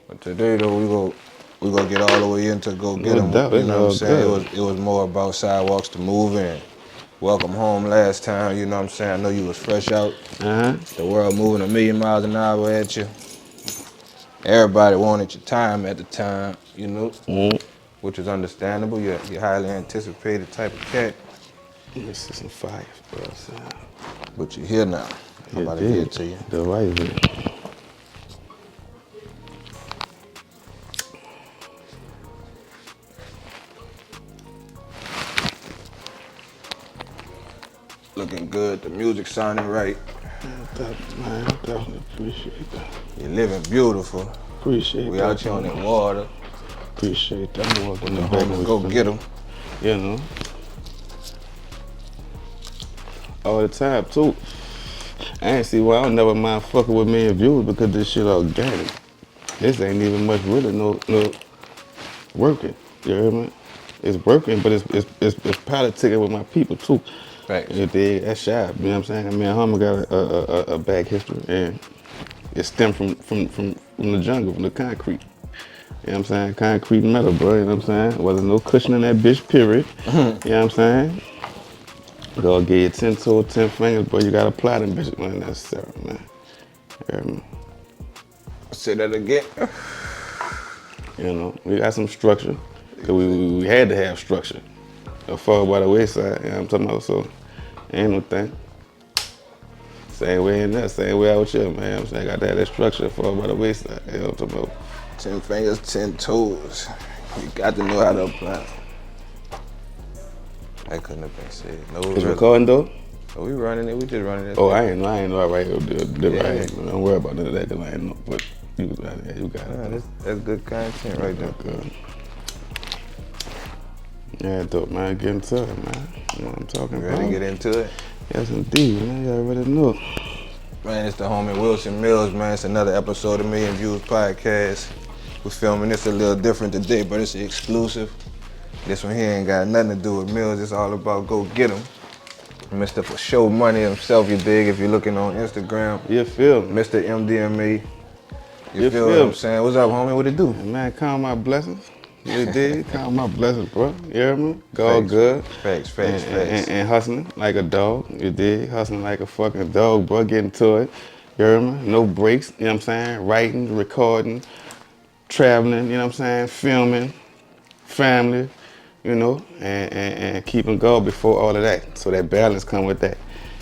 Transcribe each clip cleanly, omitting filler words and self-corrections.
But today though, we gonna get all the way into Go Get No 'Em. doubt, You it's know what I'm all saying? good. It was more about sidewalks to move in. Welcome home last time. You know what I'm saying? I know you was fresh out. Uh-huh. The world moving a million miles an hour at you. Everybody wanted your time at the time. You know, Mm. which is understandable. You're highly anticipated type of cat. This is some fire, bro. So, But you're here now. I'm you about to give dig. it to you. The right way. Looking good. The music sounding right. Man, I definitely appreciate that. You're living beautiful. Appreciate We that, out here on that man. water Appreciate that. I'm walking with the the back homies. with Go you. get 'em. You know. All the time, too. I ain't see why I don't never mind fucking with MillionViewz because this shit organic. This ain't even much really no working. You hear me? It's working, but it's politicking with my people too. Facts. You dig? That's shy. You know what I'm saying? Me and Hummer got a back history, and it stemmed from the jungle, from the concrete. You know what I'm saying? Concrete and metal, bro. You know what I'm saying? Wasn't no cushion in that bitch, period. You know what I'm saying? Gonna give you 10 toes, 10 fingers, bro. You gotta apply them bitches when necessary, man. You hear me? Say that again. You know, we got some structure. Cause we had to have structure. Fall by the wayside, you know what I'm talking about? So, ain't no thing. Same way in there, same way out here, man. I'm saying I got to have that structure, fall by the wayside, you know what I'm talking about? 10 fingers, 10 toes. You got to know how to apply. That couldn't have been said. No, Is really. recording though? We running it. We just running it. Oh, I ain't know I right here. Yeah. Don't worry about none of that, cause I ain't know. But you got it. That's good content right there. Good. Yeah, dope, man. Get into it, man. You know what I'm talking You about? ready to get into it? Yes, indeed, man. You already know. Man, it's the homie Wilson Mills, man. It's another episode of MillionViewzPodcast. We're filming this a little different today, but it's exclusive. This one here ain't got nothing to do with Mills. It's all about Go Get 'Em. Mr. For Show Money himself, you dig, if you're looking on Instagram. You feel me? Mr. MDMA. You feel what feel I'm me? saying? What's up, homie? What it do? Man, count my blessings. You dig? Count my blessings, bro. You hear me? Go Facts, good. Facts. And hustling like a dog. You dig? Hustling like a fucking dog, bro. Getting to it. You hear me? No breaks. You know what I'm saying? Writing, recording, traveling. You know what I'm saying? Filming, family. You know, and keeping God before all of that. So that balance come with that.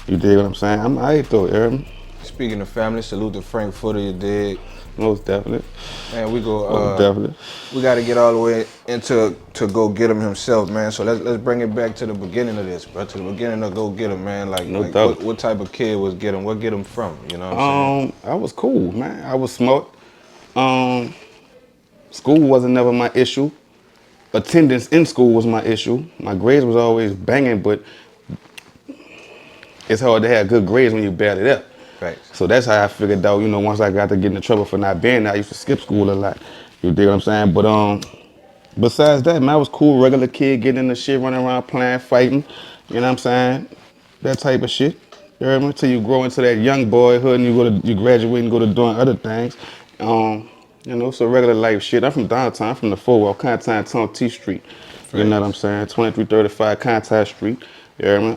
You dig what I'm saying? I'm alright though. You hear me? Speaking of family, salute to Frank Footer, you dig. Most definitely. Man, we go. Most definitely. We got to get all the way into to Go Get 'Em himself, man. So let's bring it back to the beginning of this, bro. To the beginning of Go Get 'Em, man. Like, No doubt. what type of kid was Get 'Em? What Get 'Em from? You know what I'm saying? I was cool, man. I was smart. School wasn't never my issue. Attendance in school was my issue. My grades was always banging, but it's hard to have good grades when you barely there. Facts. So that's how I figured out, you know, once I got to get into trouble for not being there, I used to skip school a lot. You dig what I'm saying? But besides that, man, I was cool, regular kid, getting in the shit, running around, playing, fighting. You know what I'm saying? That type of shit. You hear me? Until you grow into that young boyhood and you graduate and go to doing other things. You know, so regular life shit. I'm from downtown, I'm from the 4 Contact Town T Street. You know what I'm saying? 2335 Contact Street. You hear me?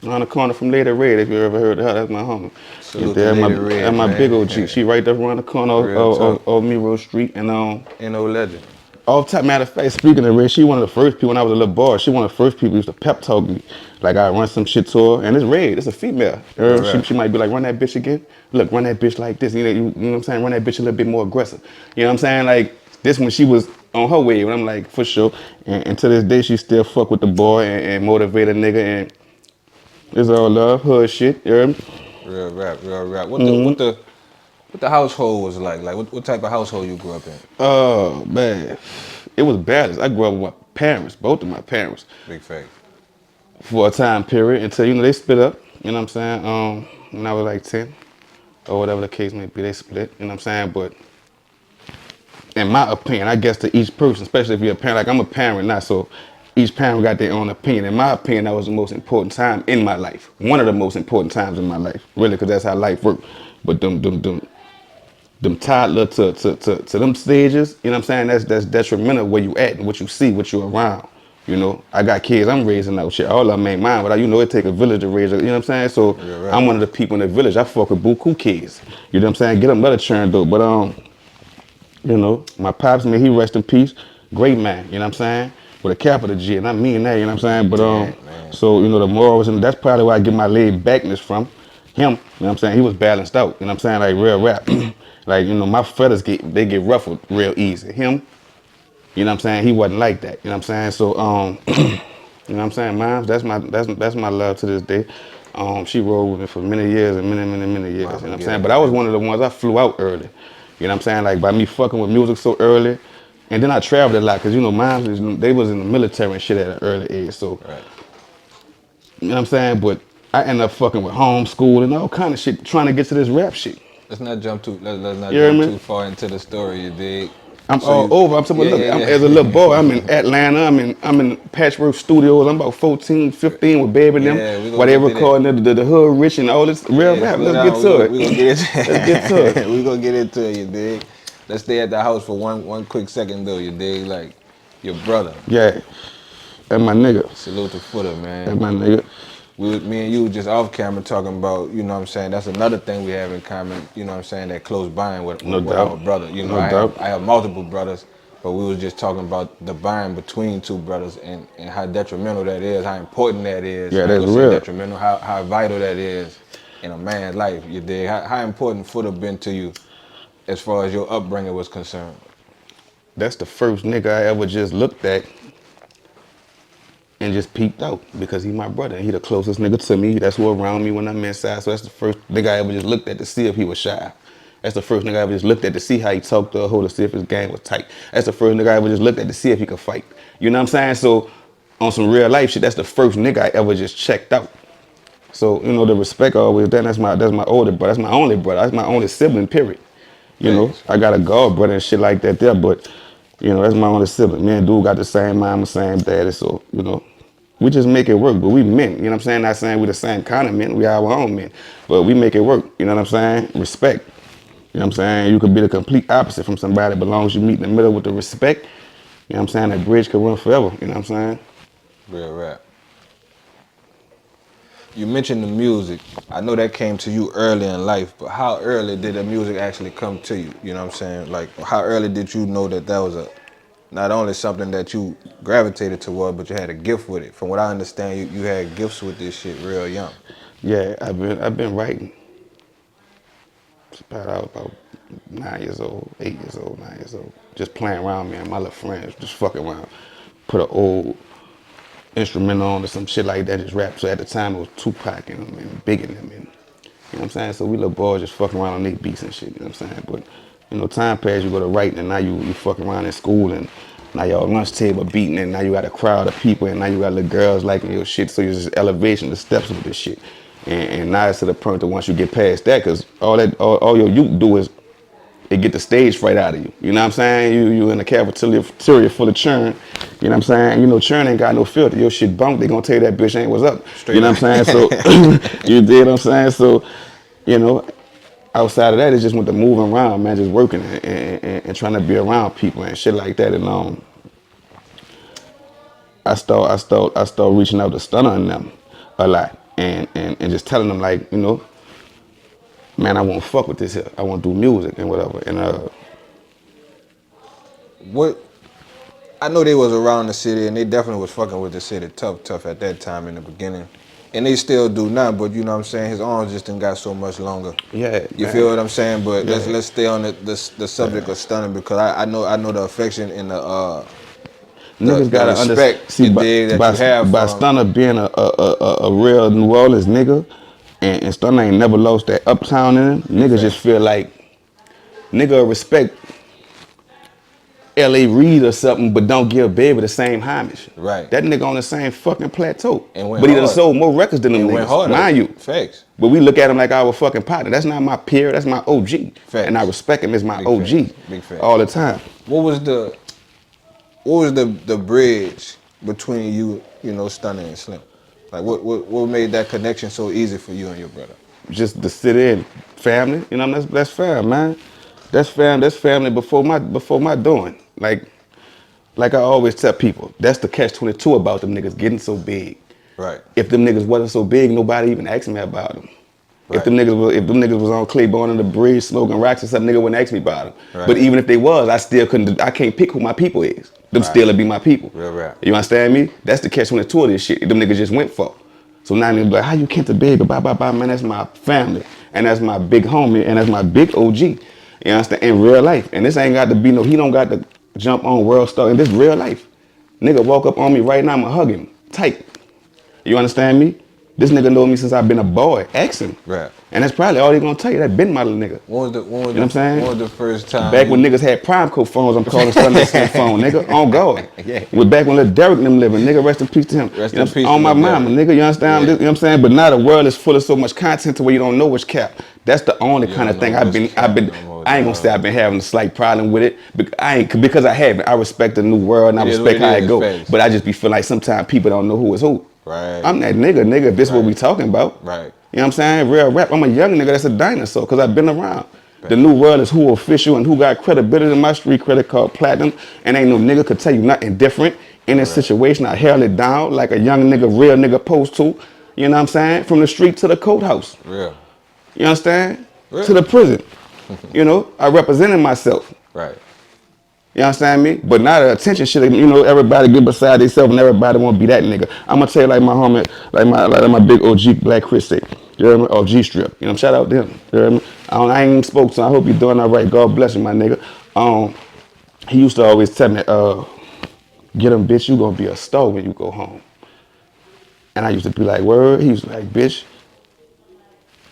Around the corner from Lady Red, if you ever heard of her, that's my homie. Salute to Lady Red, and my man. big OG. She right there around the corner Real talk. of Miro Street. And No legend. all the time, matter of fact, speaking of Red, she one of the first people when I was a little boy. She one of the first people who used to pep talk me. Like I run some shit to her, and it's Red. It's a female. Right. She might be like, run that bitch again. Look, run that bitch like this. You know what I'm saying? Run that bitch a little bit more aggressive. You know what I'm saying? Like this when she was on her wave, and I'm like, for sure. And to this day, she still fuck with the boy and motivate a nigga. And it's all love, hood shit. You hear me? Real rap. What the household was like? Like what type of household you grew up in? Oh man, it was balanced. I grew up with my parents, both of my parents, Big fact. for a time period until they split up. You know what I'm saying? When I was like 10 or whatever the case may be, they split. You know what I'm saying? But in my opinion, I guess to each person, especially if you're a parent, like I'm a parent now, so each parent got their own opinion. In my opinion, that was the most important time in my life. One of the most important times in my life, really, because that's how life works. But them them toddler to them stages, you know what I'm saying? That's detrimental where you at and what you see, what you around. You know, I got kids I'm raising now. Shit, all of them ain't mine, but you know, it take a village to raise, you know what I'm saying? So Yeah, right. I'm one of the people in the village. I fuck with buku kids. You know what I'm saying? Get them better churned though. But you know, my pops, man, he rest in peace. Great man, you know what I'm saying? With a capital G, and I mean that, you know what I'm saying? But Man. so, you know, the morals, and that's probably where I get my laid backness from. Him, you know what I'm saying? He was balanced out, you know what I'm saying? Like real rap. Like, you know, my feathers get ruffled real easy. Him, you know what I'm saying? He wasn't like that, you know what I'm saying? So, you know what I'm saying? Moms, that's my love to this day. She rode with me for many years and many years, you know what I'm saying? But I was one of the ones I flew out early. You know what I'm saying? Like by me fucking with music so early. And then I traveled a lot because, you know, mine, they was in the military and shit at an early age. So, Right. you know what I'm saying? But I ended up fucking with homeschool and all kind of shit trying to get to this rap shit. Let's not jump too. Let's not You hear jump me? too far into the story. You dig? I'm So all you, over. I'm talking yeah, about, look, yeah, as a yeah. little boy, I'm in Atlanta. I'm in Patchwork Studios. I'm about 14, 15 with Baby and them. Yeah, we gonna While they get to that. recording the Hood Rich and all this real Yeah, rap. slow Let's get down. to We gonna it. get into Let's get to it. we gonna get into it. You dig? Let's stay at the house for one quick second though. You dig? Like your brother. Yeah. That's my nigga. Salute to Footer, man. That's my nigga. Me and you were just off camera talking about, you know what I'm saying, that's another thing we have in common, you know what I'm saying, that close buying No with our doubt. brother. You know, No doubt. I have multiple brothers, but we was just talking about the buying between two brothers and how detrimental that is, how important that is. Yeah, I ain't that's gonna say real. detrimental, how vital that is in a man's life, you dig? How important Footer been to you as far as your upbringing was concerned? That's the first nigga I ever just looked at and just peeped out because he my brother and he the closest nigga to me. That's who around me when I'm inside. So that's the first nigga I ever just looked at to see if he was shy. That's the first nigga I ever just looked at to see how he talked to a hoe, to see if his game was tight. That's the first nigga I ever just looked at to see if he could fight. You know what I'm saying? So on some real life shit, that's the first nigga I ever just checked out. So, you know, the respect always there. That's my older brother. That's my only brother. That's my only sibling, period. You know, Thanks. I got a god brother and shit like that there, but you know, that's my only sibling. Me and dude got the same mama, same daddy, so, you know, we just make it work, but we men, you know what I'm saying? Not saying we the same kind of men, we are our own men, but we make it work, you know what I'm saying? Respect. You know what I'm saying? You could be the complete opposite from somebody, but as long as you meet in the middle with the respect, you know what I'm saying? That bridge could run forever, you know what I'm saying? Real rap. You mentioned the music. I know that came to you early in life, but how early did the music actually come to you? You know what I'm saying? Like, how early did you know that was not only something that you gravitated toward, but you had a gift with it? From what I understand, you had gifts with this shit real young. Yeah, I've been writing. I was about 9 years old, 8 years old, 9 years old. Just playing around, man. My little friends, just fucking around. Put an old instrumental on or some shit like that, just rap. So at the time it was Tupac and them and Big and them and, you know what I'm saying? So we little boys just fucking around on their beats and shit, you know what I'm saying? But, you know, time passed, you go to writing and now you fucking around in school and now your lunch table beating and now you got a crowd of people and now you got little girls liking your shit. So you're just elevation, the steps of this shit. And now it's to the point that once you get past that, cause all your youth do is it get the stage fright out of you. You know what I'm saying? You in a cafeteria full of churn. You know what I'm saying? You know churn ain't got no filter. Your shit bunk, they gonna tell you that bitch ain't what's up. Straight You know up. what I'm saying? So you did what I'm saying? So, you know, outside of that, it's just with the moving around, man, just working and trying to be around people and shit like that. And I start reaching out to Stunner and them a lot and just telling them like, you know, man, I won't fuck with this here. I want to do music and whatever. And What? I know they was around the city and they definitely was fucking with the city tough at that time in the beginning. And they still do now, but you know what I'm saying? His arms just done got so much longer. yeah, You man. feel what I'm saying? But Yeah. let's stay on the subject of Stunning because I know the affection and Niggas the gotta respect understand. See, you dig that by you have by for him. Stunner being a real New Orleans nigga, and Stunner ain't never lost that uptown in him. Big Niggas just facts. feel like nigga respect L.A. Reid or something, but don't give Baby the same homage. Right. That nigga on the same fucking plateau. And went But he done hard. sold more records than them And went niggas, harder. mind you. Facts. But we look at him like our fucking partner. That's not my peer. That's my OG. Facts. And I respect him as my Big OG facts. Big facts. all the time. What was the bridge between you know, Stunner and Slim? Like what made that connection so easy for you and your brother? Just the city and family, you know, that's fair, man. That's family before my doing. Like I always tell people, that's the catch-22 about them niggas getting so big. Right. If them niggas wasn't so big, nobody even asked me about them. Right. If them niggas was on Claiborne and the Bridge smoking rocks or something, nigga wouldn't ask me about them. Right. But even if they was, I can't pick who my people is. Them still would be my people. Real rap. You understand me? That's the catch-22 of this shit. Them niggas just went for. So now they be like, how you Kent the Big? Bye, man, that's my family. And that's my big homie. And that's my big OG. You understand? In real life. And this ain't got to be he don't got to jump on World Star. And this real life. Nigga walk up on me right now, I'ma hug him. Tight. You understand me? This nigga know me since I've been a boy. Ask him. Right. And that's probably all he gonna tell you. That been my little nigga. When was you know what I'm saying? When was the first time? Back when niggas had prime code phones, I'm calling Sunday phone, nigga. On God. Yeah. Back when little Derek and them living, nigga, rest in peace to him. Rest in peace on to my Lil mama, Derek. nigga, you understand? Yeah. You know what I'm saying? But now the world is full of so much content to where you don't know which cap. That's the only kind of thing I ain't gonna say I've been having a slight problem with it. Because I haven't. I respect the new world and I respect how it go. But I just be feeling like sometimes people don't know who is who. Right. I'm that nigga. This what we talking about. Right. You know what I'm saying? Real rap. I'm a young nigga that's a dinosaur because I've been around. Right. The new world is who official and who got credibility. My street credit card platinum. And ain't no nigga could tell you nothing different. In this situation, I held it down like a young nigga, real nigga supposed to. You know what I'm saying? From the street to the courthouse. Real. You understand? Real. To the prison. You know, I represented myself. Right. You understand me? But now the attention shit, you know, everybody get beside themselves and everybody want to be that nigga. I'm gonna tell you like my homie, like my big OG Black Chris say. You hear me? Or G-Strip. You know, shout out to him. You hear me? I ain't even spoke to him. I hope you're doing all right. God bless you, my nigga. He used to always tell me, get him, bitch, you gonna be a star when you go home. And I used to be like, word? He was like, bitch,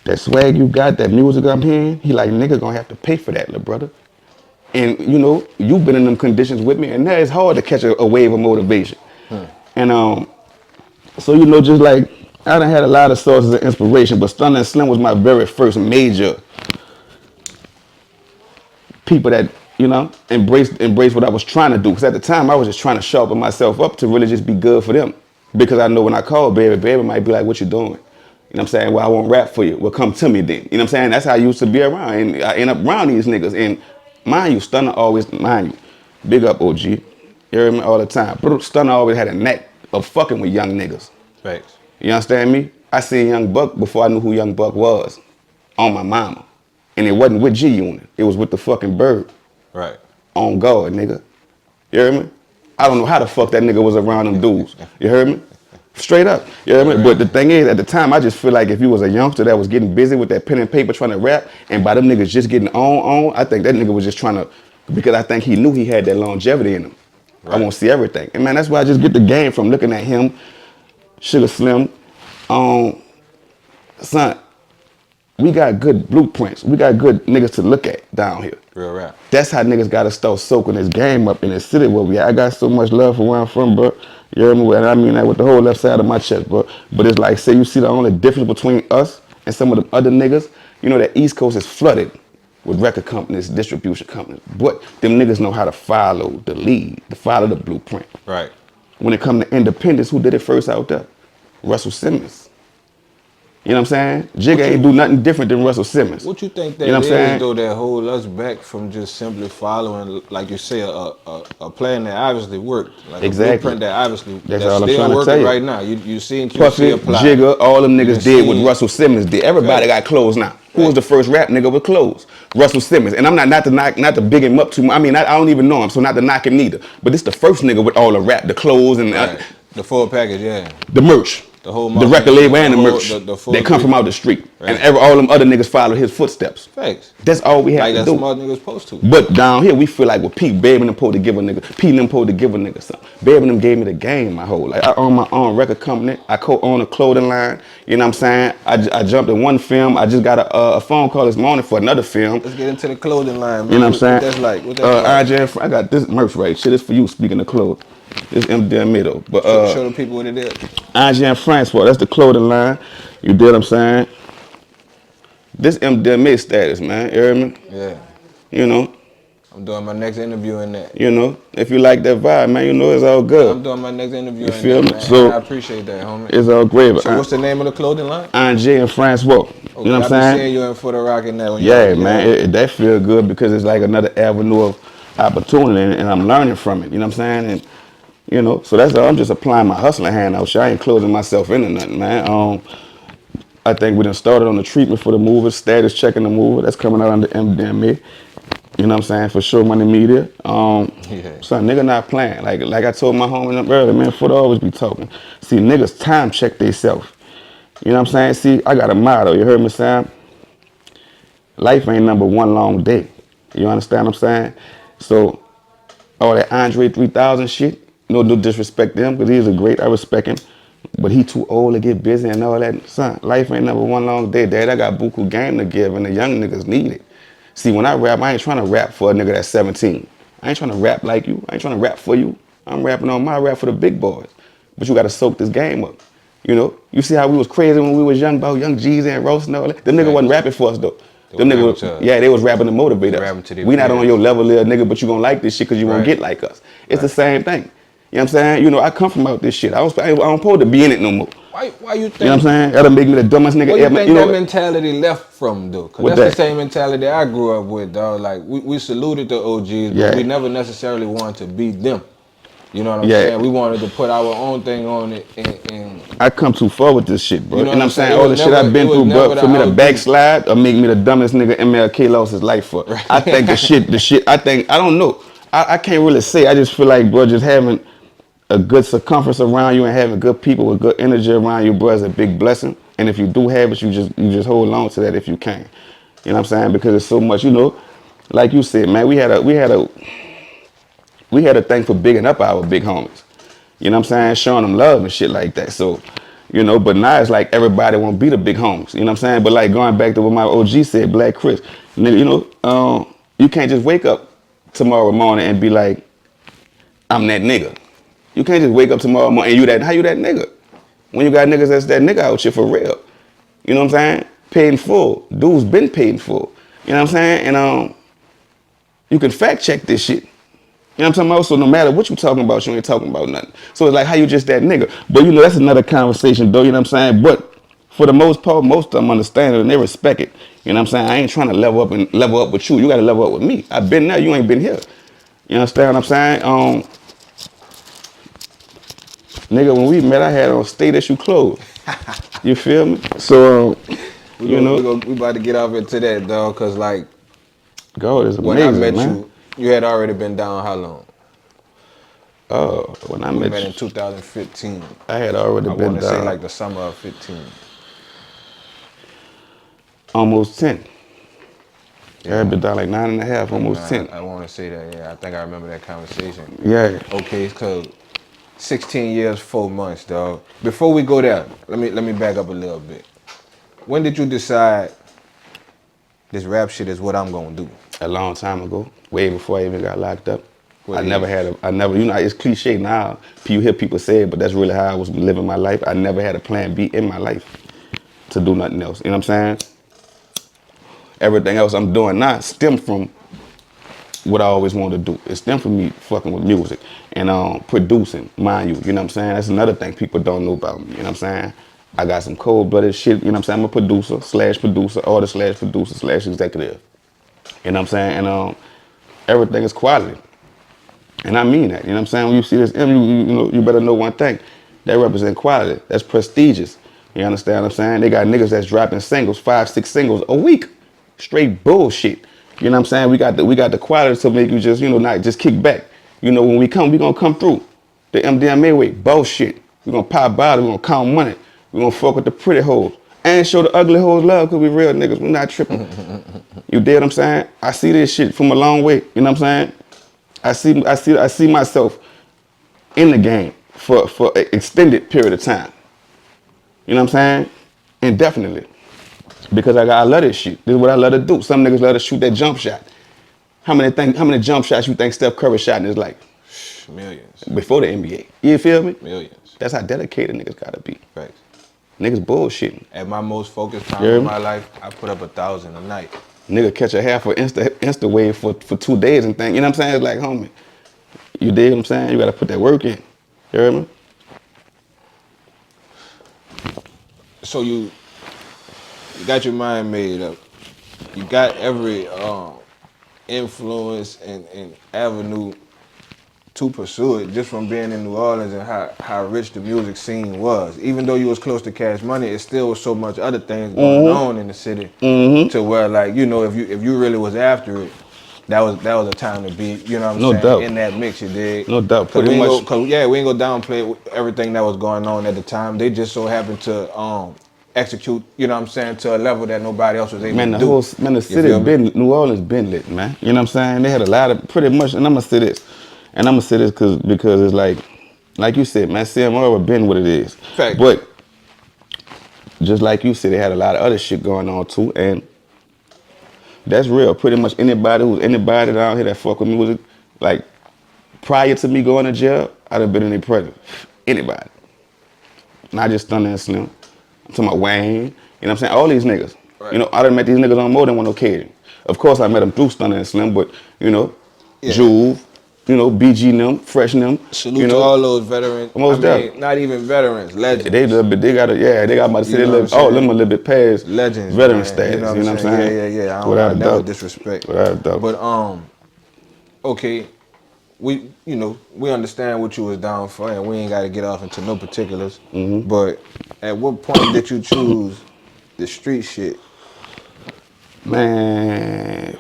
that swag you got, that music I'm hearing, he like, nigga gonna have to pay for that, little brother. And you know, you've been in them conditions with me, and that is hard to catch a wave of motivation. And so you know, just like I done had a lot of sources of inspiration, but Stunner and Slim was my very first major people that, you know, embraced what I was trying to do. Because at the time I was just trying to sharpen myself up to really just be good for them. Because I know when I call baby might be like, what you doing? You know what I'm saying? Well, I won't rap for you. Well, come to me then. You know what I'm saying? That's how I used to be around. And I end up around these niggas. And mind you, Stunner always, mind you, big up OG. You hear me all the time. But Stunner always had a knack of fucking with young niggas. Thanks. You understand me? I seen Young Buck before I knew who Young Buck was. On my mama. And it wasn't with G-Unit. It was with the fucking Bird. Right. On God, nigga. You hear me? I don't know how the fuck that nigga was around them dudes. You heard me? Straight up. You hear me? Right. But the thing is, at the time, I just feel like if you was a youngster that was getting busy with that pen and paper trying to rap, and by them niggas just getting on, I think that nigga was just trying to, because I think he knew he had that longevity in him. Right. I want to see everything. And man, that's why I just get the game from looking at him, Sugar Slim. Son, we got good blueprints. We got good niggas to look at down here. Real rap. That's how niggas gotta start soaking this game up in the city where we at. I got so much love for where I'm from, bro. You hear me? And I mean that with the whole left side of my chest, bro. But it's like, say you see the only difference between us and some of the other niggas, you know that East Coast is flooded with record companies, distribution companies. But them niggas know how to follow the lead, to follow the blueprint. Right. When it come to independence, who did it first out there? Russell Simmons. You know what I'm saying? Jigga ain't do nothing different than Russell Simmons. What you think that you know what is, though, that hold us back from just simply following, like you say, a plan that obviously worked, like exactly. a blueprint that obviously that's all I'm still trying to working tell you. right now. You seen Puffy, QC apply. Jigga, all them niggas did what Russell Simmons did. Everybody got clothes now. Who was the first rap nigga with clothes? Russell Simmons. And I'm not to big him up too much. I mean, I don't even know him, so not to knock him neither. But this the first nigga with all the rap, the clothes and the full package, yeah. The merch. The whole the record label and the merch. The they come from out the street. Right. And all them other niggas follow his footsteps. Facts. That's all we have to do. Like that smart niggas supposed to. But down here, we feel like with Pete, Baby and them supposed to give a nigga, Pete and them supposed to give a nigga something. Baby and them gave me the game my whole life. I own my own record company. I co-own a clothing line. You know what I'm saying? I jumped in one film. I just got a phone call this morning for another film. Let's get into the clothing line, man. You know what I'm saying? What that's like? What that's like? I got this merch right. Shit is for you, speaking of clothes. It's MDMA though. But show the people what it is. Angie and Francois, that's the clothing line. You dig what I'm saying? This MDMA status, man. You hear me? Yeah. You know? I'm doing my next interview in that. You know, if you like that vibe, man, you know it's all good. I'm doing my next interview you in feel that, me? man. So I appreciate that, homie. It's all great. So what's the name of the clothing line? Angie and Francois. Okay, You know what I I'm been saying? seeing you in for the Rocket now. When Yeah, you man, that feel good because it's like another avenue of opportunity, and I'm learning from it. You know what I'm saying? And so that's all. I'm just applying my hustling hand out. Shit, I ain't closing myself into nothing, man. I think we done started on the treatment for the mover, status checking the mover. That's coming out under MDMA. You know what I'm saying? For sure, money media. Yeah. Son, nigga not playing. Like I told my homie earlier, man, foot always be talking. See, niggas time check theyself. You know what I'm saying? See, I got a motto. You heard me, Sam? Life ain't number one long day. You understand what I'm saying? So all that Andre 3000 shit, no disrespect to him, because he's a great, I respect him. But he too old to get busy and all that. Son, life ain't number one long day, Dad. I got buku game to give, and the young niggas need it. See, when I rap, I ain't trying to rap for a nigga that's 17. I ain't trying to rap like you. I ain't trying to rap for you. I'm rapping on my rap for the big boys. But you got to soak this game up. You see how we was crazy when we was young, about Young Jeezy and Roast and all that? Them niggas wasn't rapping for us, though. They Them was rapping niggas, to us. yeah, they was rapping to motivate They us. rapping to their We not on peers. your level, little nigga, but you gonna like this shit because you won't Right. get like us. It's the Right. same thing. You know what I'm saying? I come from out this shit. I don't supposed to be in it no more. Why you think? You know what I'm saying? That'll make me the dumbest nigga Where you ever. think You know that what? mentality left from, though? Because What that's that? the same mentality I grew up with, dog. Like, we saluted the OGs, but Yeah. we never necessarily wanted to be them. You know what I'm Yeah. saying? We wanted to put our own thing on it, and I come too far with this shit, bro. you know And what I'm I'm saying? saying? All the shit I've been through, never but the for me to outdo. backslide or make me the dumbest nigga MLK lost his life for. Right. I think I don't know. I can't really say. I just feel like, bro, just having a good circumference around you and having good people with good energy around you, bro, is a big blessing. And if you do have it, you just hold on to that if you can. You know what I'm saying? Because it's so much, like you said, man, we had a thing for bigging up our big homies. You know what I'm saying? Showing them love and shit like that. So, but now it's like everybody want to be the big homies. You know what I'm saying? But like going back to what my OG said, Black Chris, nigga, you can't just wake up tomorrow morning and be like, I'm that nigga. You can't just wake up tomorrow morning and how you that nigga? When you got niggas that's that nigga out here for real. You know what I'm saying? Paid in full. Dude's been paid in full. You know what I'm saying? And you can fact check this shit. You know what I'm talking about? So no matter what you talking about, you ain't talking about nothing. So it's like, how you just that nigga? But that's another conversation though, you know what I'm saying? But for the most part, most of them understand it and they respect it. You know what I'm saying? I ain't trying to level up with you. You gotta level up with me. I've been there, you ain't been here. You understand what I'm saying? Nigga, when we met, I had on state issue clothes. You feel me? So, we about to get off into that, dog, because like, God is when I amazing, met man. you had already been down how long? When I We met met you, in 2015. I had already I been want to say down. like the summer of 15. Almost 10. I Yeah. had been down like 9.5, almost 10. I want to say that, yeah. I think I remember that conversation. Yeah. Okay, because 16 years, 4 months, dog. Before we go there, let me back up a little bit. When did you decide this rap shit is what I'm gonna do? A long time ago, way before I even got locked up. What I never age? had it's cliche now. You hear people say it, but that's really how I was living my life. I never had a plan B in my life to do nothing else. You know what I'm saying? Everything else I'm doing now stemmed from what I always wanted to do. It stemmed from me fucking with music and producing, mind you. You know what I'm saying? That's another thing people don't know about me. You know what I'm saying? I got some cold-blooded shit. You know what I'm saying? I'm a producer, artist/executive. You know what I'm saying? And everything is quality. And I mean that. You know what I'm saying? When you see this M, you better know one thing. That represents quality. That's prestigious. You understand what I'm saying? They got niggas that's dropping singles, 5, 6 singles a week. Straight bullshit. You know what I'm saying? We got the quality to make you just, not just kick back. When we come, we gonna come through. The MDMA way, bullshit. We gonna pop bottles, we gonna count money. We gonna fuck with the pretty hoes. And show the ugly hoes love, cause we real niggas. We not tripping. You dig what I'm saying? I see this shit from a long way. You know what I'm saying? I see myself in the game for an extended period of time. You know what I'm saying? Indefinitely. Because I love this shit. This is what I love to do. Some niggas love to shoot that jump shot. How many jump shots you think Steph Curry shot in his life? Millions. Before the NBA. You feel me? Millions. That's how dedicated niggas gotta be. Facts. Niggas bullshitting. At my most focused time of my life, I put up 1,000 a night. Nigga catch a half of Insta wave for 2 days and think, you know what I'm saying? It's like, homie, you dig what I'm saying? You gotta put that work in. You heard me? So you got your mind made up. You got every influence and avenue to pursue it just from being in New Orleans and how rich the music scene was. Even though you was close to Cash Money, it still was so much other things going on in the city to where like, you know, if you really was after it, that was a time to be, you know what I'm No saying, doubt. in that mix you did. No doubt. Cause Pretty much. we ain't gonna downplay everything that was going on at the time. They just so happened to execute, you know what I'm saying, to a level that nobody else was able Man, to do. the You city feel me? been, New Orleans been lit, man. You know what I'm saying? They had a lot of, pretty much, and I'm gonna say this, because it's like you said, man, CMR been what it is. Fact. But just like you said, they had a lot of other shit going on too, and that's real. Pretty much anybody down here that fuck with me was like, prior to me going to jail, I'd have been in their presence. Anybody. Not just Thunder and Slim. I'm talking about Wayne. You know what I'm saying? All these niggas. Right. You know, I done met these niggas on more than one occasion. Of course, I met them through Thunder and Slim, but, you know, Yeah. Juve, you know, BG and them, Fresh and them. Salute you to know, all those veterans. Most Not even veterans, legends. they got about to say You know what I'm all of them saying? a little bit past Legends, veteran man. status. You know what I'm saying? Yeah. Without I a never doubt. disrespect. Without a doubt. But okay, we understand what you was down for, and we ain't got to get off into no particulars. But at what point did you choose the street shit? Man,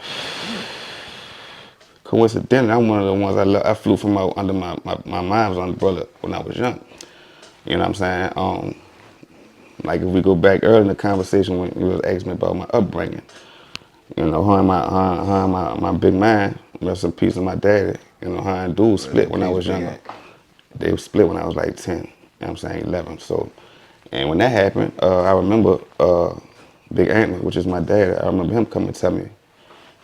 coincidentally, I'm one of the ones I flew from under my mom's umbrella when I was young. You know what I'm saying? Like if we go back early in the conversation when you was asking me about my upbringing, you know, her and my big man, rest in peace of my daddy, you know, her and dude split when I was younger. They split when I was like 10, you know what I'm saying, 11. So, and when that happened, I remember Big Antman, which is my dad, I remember him coming to tell me,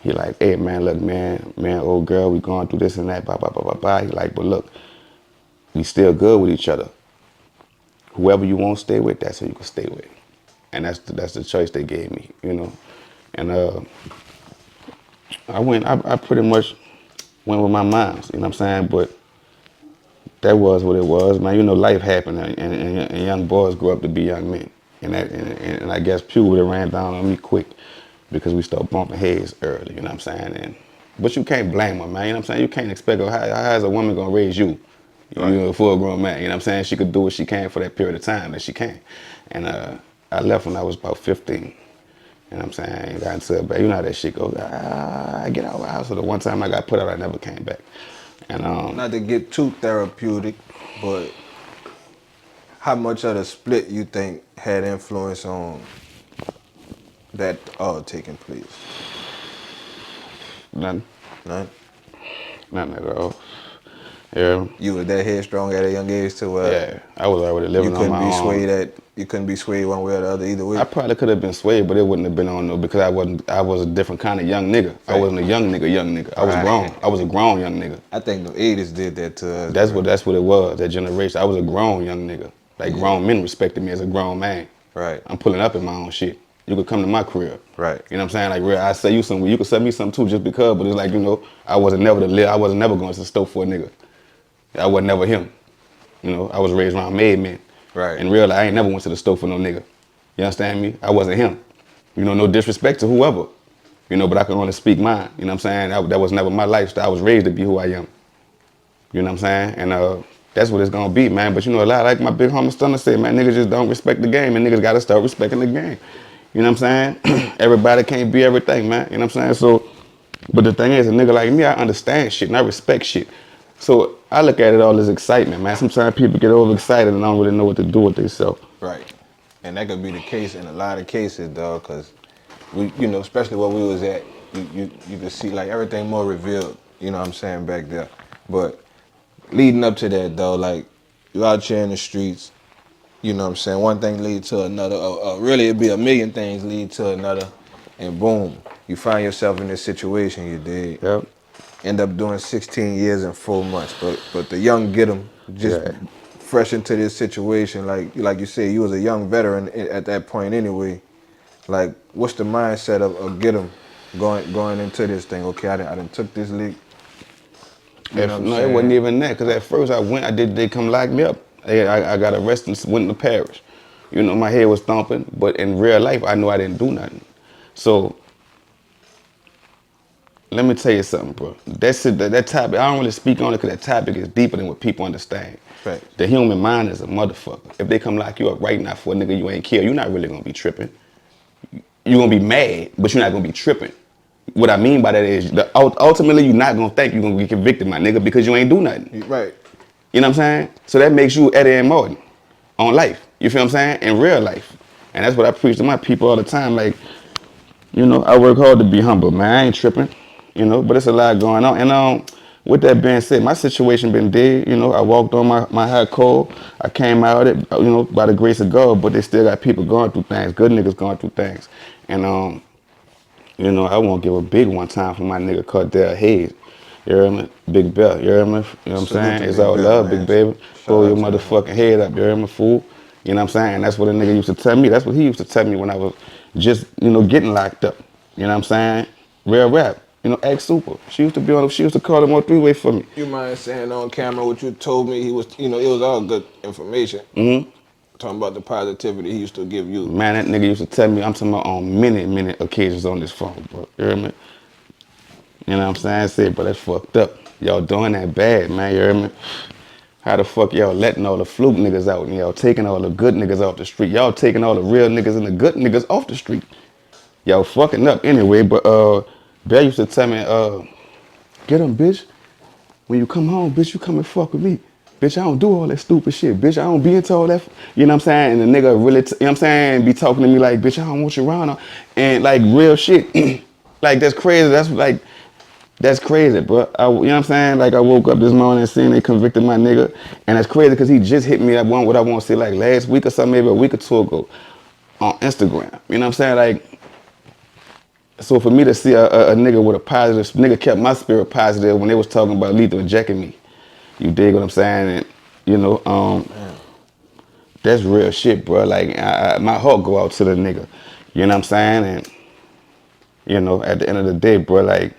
he like, hey man, look man, old girl, we going through this and that, blah, blah, blah, blah, blah. He like, but look, we still good with each other. Whoever you want to stay with, that's who you can stay with. And that's the choice they gave me, you know. And I pretty much went with my moms, you know what I'm saying? But that was what it was, man. You know, life happened, and young boys grow up to be young men. And I guess puberty ran down on me quick because we started bumping heads early, you know what I'm saying? But you can't blame her, man, you know what I'm saying? You can't expect her, how is a woman gonna raise you? Right. You're a full grown man, you know what I'm saying? She could do what she can for that period of time that she can. And I left when I was about 15. You know what I'm saying? Got into it, but you know how that shit goes. I get out of the house. So the one time I got put out, I never came back. And not to get too therapeutic, but how much of the split you think had influence on that all taking place? None. None? Nothing at all. Yeah. You was that headstrong at a young age too? Yeah, I was already living on my own. You couldn't be swayed one way or the other either way? I probably could have been swayed, but it wouldn't have been on no, because I was a different kind of young nigga. Right. I wasn't a young nigga. I was grown. I was a grown young nigga. I think the 80s did that to us. That's what it was, that generation. I was a grown young nigga. Like grown men respected me as a grown man. Right. I'm pulling up in my own shit. You could come to my crib. Right. You know what I'm saying? Like, real, I say you something, you could sell me something too just because, but it's like, you know, I wasn't never going to the store for a nigga. I wasn't never him. You know, I was raised around made men. Right. In real life, I ain't never went to the store for no nigga. You understand me? I wasn't him. You know, no disrespect to whoever. You know, but I can only speak mine. You know what I'm saying? That was never my lifestyle. I was raised to be who I am. You know what I'm saying? And that's what it's gonna be, man. But you know, a lot like my big homie Stunner said, man, niggas just don't respect the game, and niggas gotta start respecting the game. You know what I'm saying? Everybody can't be everything, man. You know what I'm saying? So, but the thing is, a nigga like me, I understand shit and I respect shit. So I look at it all as excitement, man. Sometimes people get overexcited and don't really know what to do with themselves. Right. And that could be the case in a lot of cases, dog, because we, you know, especially where we was at, you could see like everything more revealed, you know what I'm saying, back there. But leading up to that, though, like, you out here in the streets, you know what I'm saying, one thing lead to another, really it'd be a million things lead to another, and boom, you find yourself in this situation, you did. Yep. End up doing 16 years and 4 months, but the young Get Em just fresh into this situation, like you said, you was a young veteran at that point anyway. Like, what's the mindset of Get Em going into this thing? Okay, I done took this leak. It wasn't even that, because at first they come lock me up. I got arrested and went to Paris. You know, my head was thumping, but in real life, I knew I didn't do nothing. So, let me tell you something, bro. That topic, I don't really speak on it because that topic is deeper than what people understand. Facts. The human mind is a motherfucker. If they come lock you up right now for a nigga you ain't kill, you're not really gonna be tripping. You're gonna be mad, but you're not gonna be tripping. What I mean by that is, ultimately, you're not gonna think you're gonna get convicted, my nigga, because you ain't do nothing. Right. You know what I'm saying? So that makes you Eddie and Morton on life. You feel what I'm saying? In real life. And that's what I preach to my people all the time. Like, you know, I work hard to be humble, man. I ain't tripping, you know, but it's a lot going on. And with that being said, my situation been dead. You know, I walked on my hot coal. I came out of it, you know, by the grace of God, but they still got people going through things, good niggas going through things. And, you know, I won't give a big one time for my nigga Cardell Hayes. You hear me? Big Bell, you hear me? You know what I'm saying? It's all love, big baby. Pull your motherfucking head up, you hear me, fool? You know what I'm saying? That's what a nigga used to tell me. That's what he used to tell me when I was just, you know, getting locked up. You know what I'm saying? Real rap. You know, X Super. She used to call him on three-way for me. You mind saying on camera what you told me? He was, you know, it was all good information. Talking about the positivity he used to give you. Man, that nigga used to tell me, I'm talking about on many occasions on this phone, bro. You hear me? You know what I'm saying? I said, but that's fucked up. Y'all doing that bad, man. You hear me? How the fuck y'all letting all the fluke niggas out and y'all taking all the good niggas off the street? Y'all taking all the real niggas and the good niggas off the street. Y'all fucking up anyway, but Bear used to tell me, get him, bitch. When you come home, bitch, you come and fuck with me. Bitch, I don't do all that stupid shit. Bitch, I don't be into all that. You know what I'm saying? And the nigga really, you know what I'm saying, be talking to me like, bitch, I don't want you around. And like real shit. Like that's crazy. That's crazy, bro. You know what I'm saying? Like I woke up this morning and seen they convicted my nigga. And that's crazy because he just hit me at what I want to say like last week or something, maybe a week or two ago on Instagram. You know what I'm saying? Like, so for me to see a nigga with a positive, nigga kept my spirit positive when they was talking about lethal injecting me. You dig what I'm saying? And, you know, that's real shit, bro. Like, my heart go out to the nigga. You know what I'm saying? And, you know, at the end of the day, bro, like,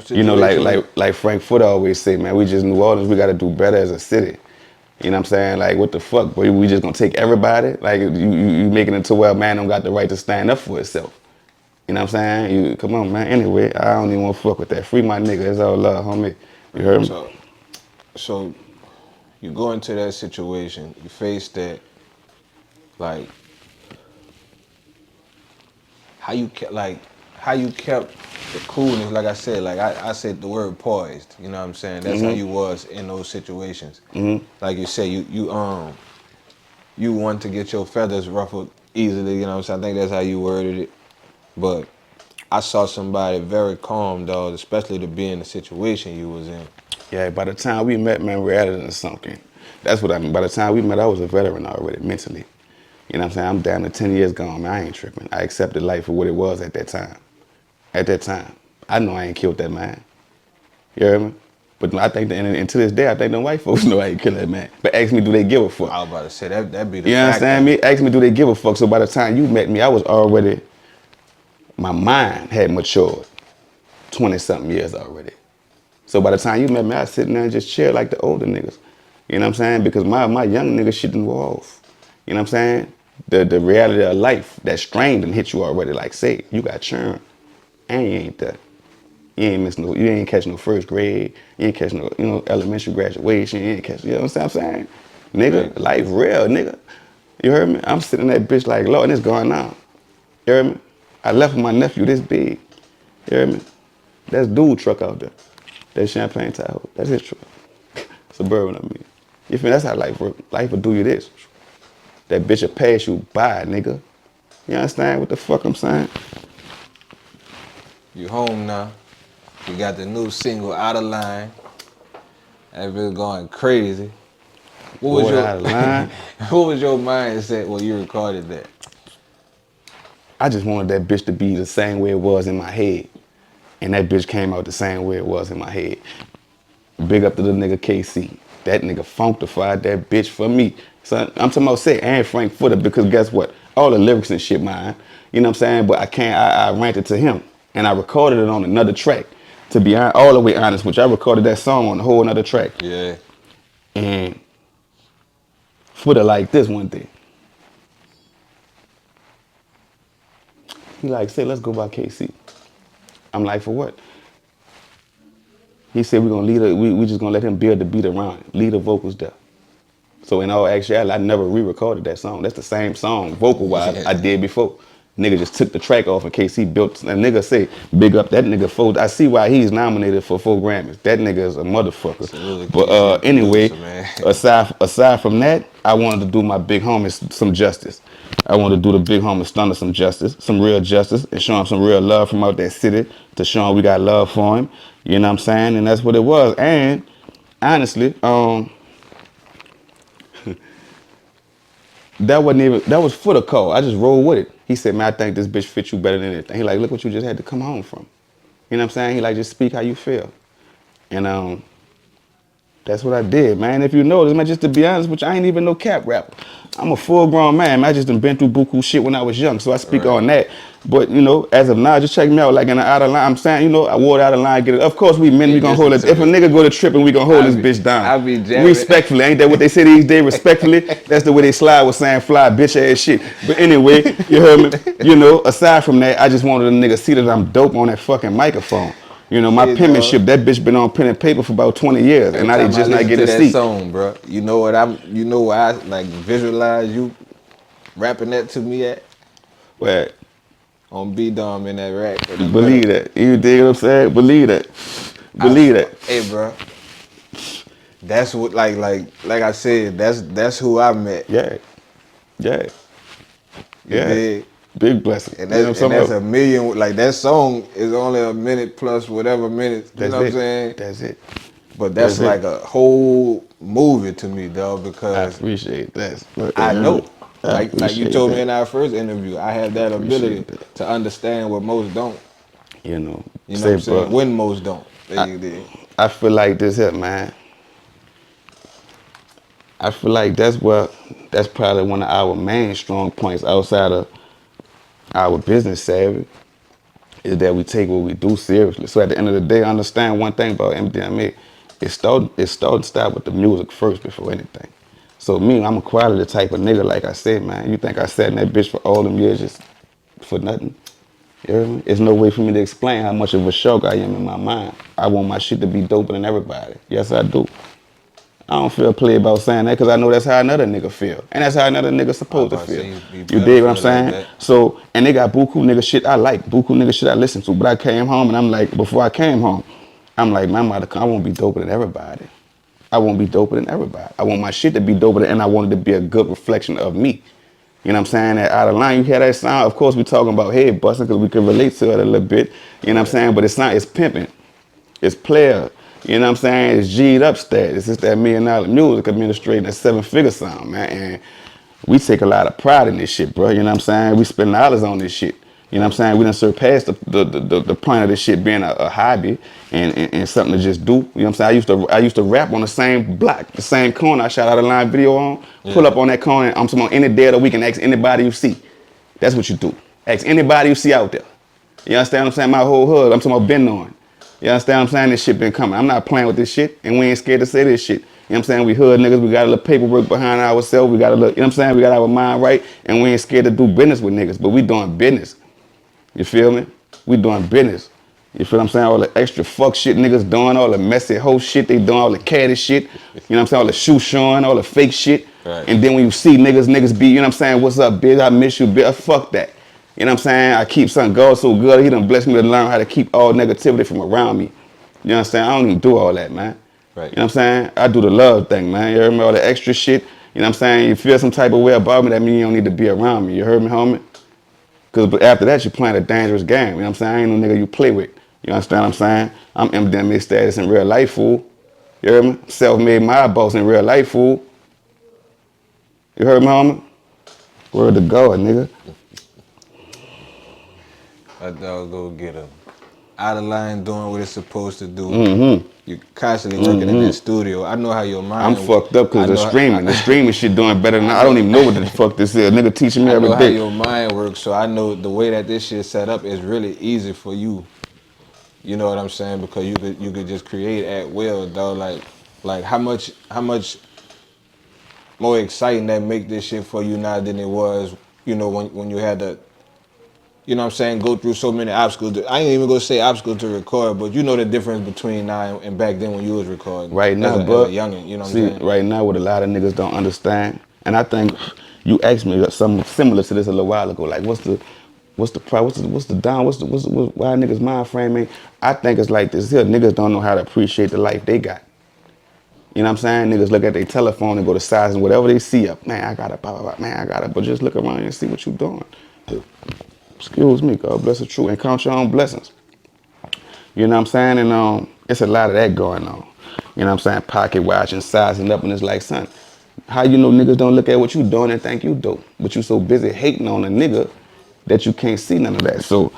you know, like Frank Footer always say, man, we just New Orleans, we got to do better as a city. You know what I'm saying? Like, what the fuck, bro? We just gonna take everybody? Like, you making it to where a man don't got the right to stand up for himself. You know what I'm saying? Come on, man. Anyway, I don't even want to fuck with that. Free my nigga. It's all love, homie. You heard me? So you go into that situation, you face that, like, how you kept the coolness, like I said, like I said the word poised, you know what I'm saying? That's how you was in those situations. Like you said, you want to get your feathers ruffled easily, you know what I'm saying? I think that's how you worded it. But I saw somebody very calm, dog, especially to be in the situation you was in. Yeah, by the time we met, man, reality is something. That's what I mean. By the time we met, I was a veteran already, mentally. You know what I'm saying? I'm down to 10 years gone, man. I ain't tripping. I accepted life for what it was at that time. At that time. I know I ain't killed that man. You hear me? But I think, and to this day, I think them white folks know I ain't killed that man. But ask me, do they give a fuck? I was about to say, that'd be the You understand me? Ask me, do they give a fuck? So by the time you met me, I was already, my mind had matured 20-something years already. So by the time you met me, I was sitting there and just chill like the older niggas. You know what I'm saying? Because my young nigga shit done wore off. You know what I'm saying? The reality of life, that strain done hit you already. Like, say, you got churn, and you ain't that. You ain't catch no first grade. You ain't catch no, elementary graduation. You ain't catch, you know what I'm saying? Nigga, life real, nigga. You heard me? I'm sitting in that bitch like, Lord, and it's going on. You heard me? I left with my nephew this big. You heard me? That's dude truck out there. That Champagne Tahoe. That's his truck. Suburban, I mean. You feel? That's how life works. Life will do you this. That bitch will pass you by, nigga. You understand what the fuck I'm saying? You home now. You got the new single, Out of Line. That bitch going crazy. What was Out of line? What was your mindset when you recorded that? I just wanted that bitch to be the same way it was in my head. And that bitch came out the same way it was in my head. Big up to the nigga KC. That nigga funkified that bitch for me. So I'm talking about say and Frank Footer because guess what? All the lyrics and shit mine. You know what I'm saying? But I ranted to him. And I recorded it on another track. To be all the way honest with you, I recorded that song on a whole another track. Yeah. And Footer like this one day. He like, say, let's go by KC. I'm like, for what? He said, we're gonna we just gonna let him build the beat around it, lead the vocals there. So in all actuality, I never re-recorded that song. That's the same song, vocal-wise, I did before. Nigga just took the track off in case he built, and nigga say, big up that nigga Foe. I see why he's nominated for 4 Grammys. That nigga is a motherfucker. But anyway, aside from that, I wanted to do my big homies some justice. I wanted to do the big homie Stunner some justice, some real justice, and show him some real love from out that city to show him we got love for him. You know what I'm saying? And that's what it was. And honestly, that was for the call. I just rolled with it. He said, man, I think this bitch fits you better than anything. He like, look what you just had to come home from. You know what I'm saying? He like, just speak how you feel. And that's what I did, man. If you notice, man, just to be honest with you, I ain't even no cap rapper. I'm a full-grown man. I just done been through buku shit when I was young, so I speak on that. But, you know, as of now, just check me out. Like in the out of line, I'm saying, you know, I wore it out of line, get it. Of course, we men, we gonna hold it. If a nigga go to tripping, we gonna hold this bitch down. I be jamming. Respectfully. Ain't that what they say these days? Respectfully. That's the way they slide with saying fly, bitch ass shit. But anyway, you heard me? You know, aside from that, I just wanted a nigga see that I'm dope on that fucking microphone. You know, my penmanship, that bitch been on pen and paper for about 20 years, and now they just not getting a seat. Song, bro. You know what I like visualize you rapping that to me at? Where? On B-Dom in that rack. Believe that. You dig what I'm saying? Believe that. Believe that. Hey, bro. That's what like I said, that's who I met. Yeah. Yeah. Yeah. Dig? Big blessing. And that's a million, like that song is only a minute plus whatever minutes, you know what I'm saying? That's it. But that's like a whole movie to me, dog, because I appreciate that. I know. Like you told me in our first interview, I have that ability to understand what most don't. You know what I'm saying? When most don't. I feel like this here, man. I feel like that's probably one of our main strong points outside of our business savvy, is that we take what we do seriously. So at the end of the day, I understand one thing about MDMA. It started with the music first before anything. So me, I'm a quality type of nigga, like I said, man. You think I sat in that bitch for all them years just for nothing? You hear me? There's no way for me to explain how much of a shark I am in my mind. I want my shit to be doper than everybody. Yes, I do. I don't feel play about saying that because I know that's how another nigga feel. And that's how another nigga supposed to feel. You dig what I'm saying? Like so, and they got buku nigga shit I like, buku nigga shit I listen to. But I came home and I'm like, before I came home, I'm like, man, I won't be doper than everybody. I won't be doper than everybody. I want my shit to be doper than, and I want it to be a good reflection of me. You know what I'm saying? That out of line, you hear that sound. Of course, we talking about head busting because we can relate to it a little bit. You know what I'm saying? But it's not, it's pimping. It's player. You know what I'm saying? It's G'd up stat. It's just that $1 million music administrating that 7-figure sound, man. And we take a lot of pride in this shit, bro. You know what I'm saying? We spend dollars on this shit. You know what I'm saying? We done surpassed the point of this shit being a hobby and something to just do. You know what I'm saying? I used to rap on the same block, the same corner I shot out a line video on. Pull up on that corner and I'm talking about any day of the week and ask anybody you see. That's what you do. Ask anybody you see out there. You understand what I'm saying? My whole hood, I'm talking about been on. You understand what I'm saying? This shit been coming. I'm not playing with this shit and we ain't scared to say this shit. You know what I'm saying? We hood niggas, we got a little paperwork behind ourselves. We got a little, you know what I'm saying? We got our mind right and we ain't scared to do business with niggas, but we doing business. You feel me? We doing business. You feel what I'm saying? All the extra fuck shit niggas doing, all the messy hoe shit they doing, all the catty shit. You know what I'm saying? All the shoe showing, all the fake shit. Right. And then when you see niggas be, you know what I'm saying? What's up, bitch? I miss you, bitch. Fuck that. You know what I'm saying? I keep something going so good. He done blessed me to learn how to keep all negativity from around me. You know what I'm saying? I don't even do all that, man. Right. You know what I'm saying? I do the love thing, man. You heard me? All the extra shit. You know what I'm saying? You feel some type of way about me, that means you don't need to be around me. You heard me, homie? Because after that, you're playing a dangerous game. You know what I'm saying? I ain't no nigga you play with. You understand what I'm saying? I'm MDMA status in real life, fool. You heard me? Self-made my boss in real life, fool. You heard me, homie? Word to God, nigga. That dog go get him. Out of line doing what it's supposed to do. Mm-hmm. You're constantly working in that studio. I know how your mind I'm fucked up because the streaming shit doing better than I don't even know what the fuck this is. Nigga teaching me every day. I know how your mind works, so I know the way that this shit set up is really easy for you. You know what I'm saying? Because you could just create at will, dog. Like how much more exciting that make this shit for you now than it was, you know, when you had to, you know what I'm saying, go through so many obstacles. I ain't even gonna say obstacles to record, but you know the difference between now and back then when you was recording. Right now, as a but youngin', you know what I'm see, saying? right now, what a lot of niggas don't understand, and I think you asked me something similar to this a little while ago. Like, what's the down? Why niggas mind framing? I think it's like this here. Niggas don't know how to appreciate the life they got. You know what I'm saying? Niggas look at their telephone and go to size and whatever they see up. Man, I got it, blah, blah, blah. Man, I got it. But just look around and see what you doing. Excuse me, God bless the truth. And count your own blessings. You know what I'm saying? And it's a lot of that going on. You know what I'm saying? Pocket watching, sizing up, and it's like, son, how you know niggas don't look at what you doing and think you dope? But you so busy hating on a nigga that you can't see none of that. So,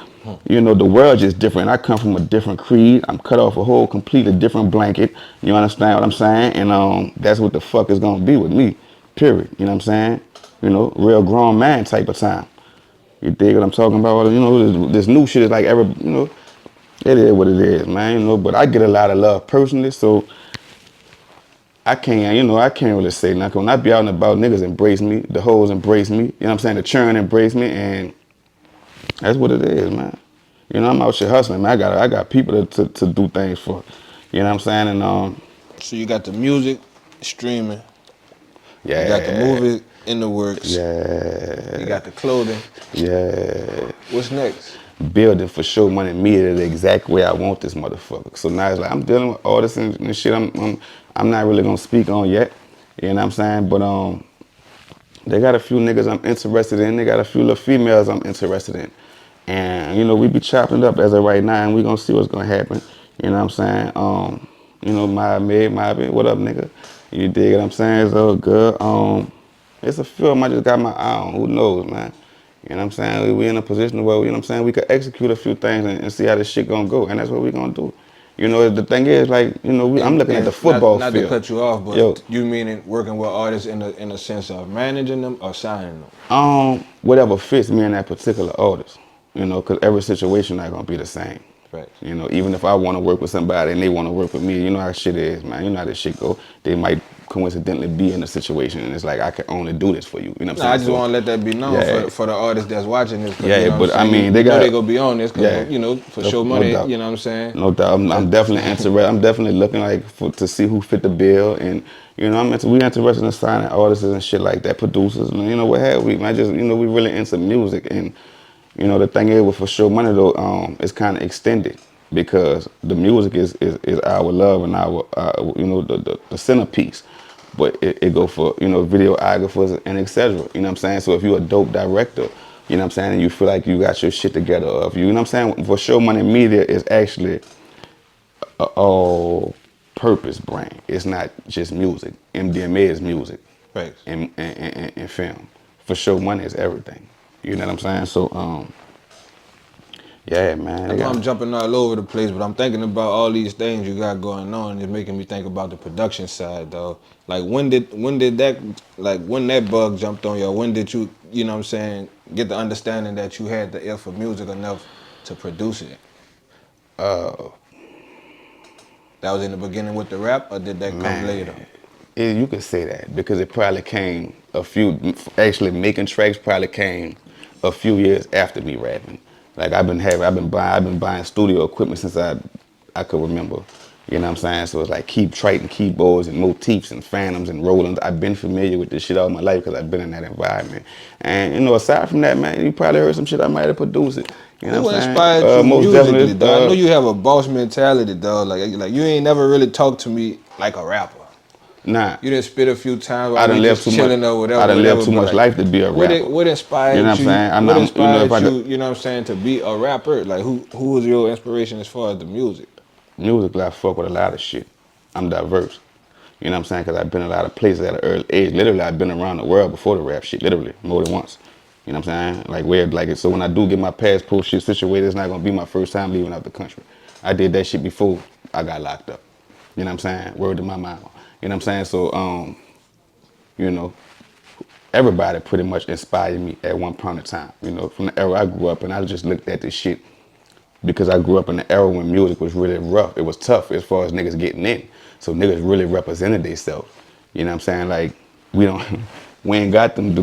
you know, the world just different. I come from a different creed. I'm cut off a whole completely different blanket. You understand what I'm saying? And that's what the fuck is gonna be with me, period. You know what I'm saying? You know, real grown man type of time. You dig what I'm talking about? You know, this new shit is like you know, it is what it is, man. You know, but I get a lot of love personally, so I can't really say nothing. When I be out and about, niggas embrace me, the hoes embrace me, you know what I'm saying? The churn embrace me, and that's what it is, man. You know, I'm out here hustling, man. I got people to do things for, you know what I'm saying? And So you got the music, streaming, yeah, you got the movie in the works, yeah, you got the clothing. yeah. What's next? Building for show money media the exact way I want this motherfucker. So now it's like I'm dealing with all this and shit I'm not really gonna speak on yet. You know what I'm saying? But they got a few niggas I'm interested in. They got a few little females I'm interested in. And, you know, we be chopping it up as of right now, and we gonna see what's gonna happen. You know what I'm saying? You know, my what up, nigga? You dig what I'm saying? It's all good. It's a film I just got my eye on. Who knows, man? You know what I'm saying? We in a position where, you know what I'm saying, we could execute a few things and see how this shit gonna go, and that's what we gonna do. You know, the thing is, like, you know, I'm looking at the football not field. to cut you off, but Yo, you meaning working with artists in a sense of managing them or signing them? whatever fits me and that particular artist. You know, because every situation not gonna be the same. Right. You know, even if I want to work with somebody and they want to work with me, you know how shit is, man. You know how this shit go. They might coincidentally be in a situation and it's like, I can only do this for you. You know what I'm saying? I just want to let that be known for the artists that's watching this. Yeah, you know but I mean, they got. they gonna be on this because Yeah, you know for show money. doubt. You know what I'm saying? No doubt. I'm definitely interested. I'm definitely looking like to see who fit the bill, and you know, we interested in signing artists and shit like that, producers, and you know what have we. Man, just, you know, we really into music, and you know the thing is with for show money though, it's kind of extended because the music is our love and our you know the centerpiece. But it go for, you know, videographers and etc. You know what I'm saying? So if you're a dope director, you know what I'm saying, and you feel like you got your shit together, or if you know what I'm saying, for show money media is actually a all purpose brand. It's not just music. MDMA is music. Right. And film. For show money is everything. You know what I'm saying? So yeah, man. I know I'm jumping all over the place, but I'm thinking about all these things you got going on, and it's making me think about the production side, though. Like when did that bug jumped on you? When did you know what I'm saying, get the understanding that you had the ear for music enough to produce it? That was in the beginning with the rap, or did that come later? You could say that because it probably came actually making tracks probably came a few years after me rapping. Like I've been buying studio equipment since I could remember. You know what I'm saying? So it's like Triton keyboards and motifs and phantoms and Rolands. I've been familiar with this shit all my life because I've been in that environment. And you know, aside from that, man, you probably heard some shit I might have produced it. You know What what I'm inspired saying? you Most musically, definitely. dog? I know you have a boss mentality, dog. Like you ain't never really talked to me like a rapper. Nah. You didn't spit a few times I while done we lived just too chilling much. or whatever. I done lived too but much like, life to be a rapper. What inspired You know what I'm saying? What inspired you, you know what I'm saying, to be a rapper? Like who was your inspiration as far as the music? Musically, I fuck with a lot of shit. I'm diverse. You know what I'm saying? Because I've been a lot of places at an early age. Literally, I've been around the world before the rap shit. Literally, more than once. You know what I'm saying? Like weird, like it. So when I do get my passport shit situated, it's not gonna be my first time leaving out the country. I did that shit before I got locked up. You know what I'm saying? Word to my mama. You know what I'm saying? So you know, everybody pretty much inspired me at one point in time. You know, from the era I grew up, and I just looked at this shit because I grew up in the era when music was really rough. It was tough as far as niggas getting in. So niggas really represented themselves. You know what I'm saying? Like we ain't got them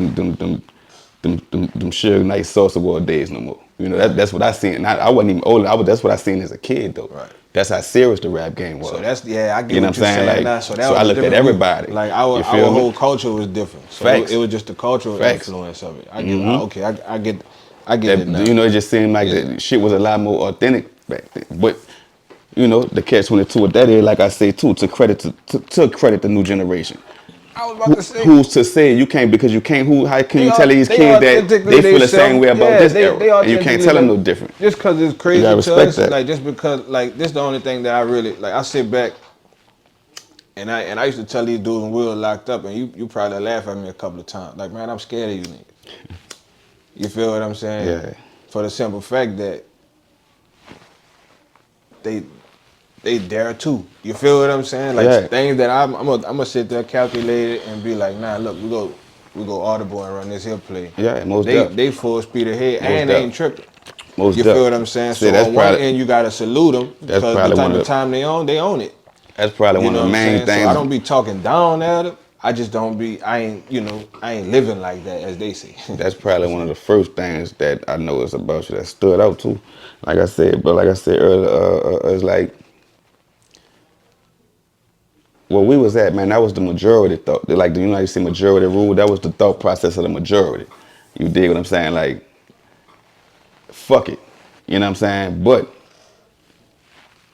them Suge Knight Sauce Award days no more. You know, that's what I seen. And I wasn't even old. That's what I seen as a kid though. Right. That's how serious the rap game was. So that's I get you know what you're saying. Like, now. So I looked at everybody. Like our whole culture was different. So Facts. It was just the cultural Facts. influence of it. I get it now. You know, it just seemed like the shit was a lot more authentic back then. But you know, the catch-22 with that is, like I say too, to credit the new generation. I was about to say, who's to say you can't, because you can't. How can you tell these kids that they feel the same way about this era, and you can't tell them no like, different? Just because it's crazy to us, that. like just because, like this the only thing that I really like. I sit back, and I used to tell these dudes when we were locked up, and you probably laugh at me a couple of times. Like, man, I'm scared of you niggas. You feel what I'm saying? Yeah. For the simple fact that they dare too. You feel what I'm saying? Like things that I'm gonna sit there, calculate it, and be like, nah, look, we go audible and run this here play. Yeah, most they full speed ahead and they ain't tripping. Most you feel what I'm saying? So on one end you gotta salute them because the type of time they own it. That's probably one of the main things. So I don't be talking down at them. I just don't be. I ain't living like that, as they say. That's probably one of the first things that I noticed about you that stood out too. Like I said earlier, it's like. Where we was at, man, that was the majority thought. Like, you know how you say majority rule? That was the thought process of the majority. You dig what I'm saying? Like, fuck it. You know what I'm saying? But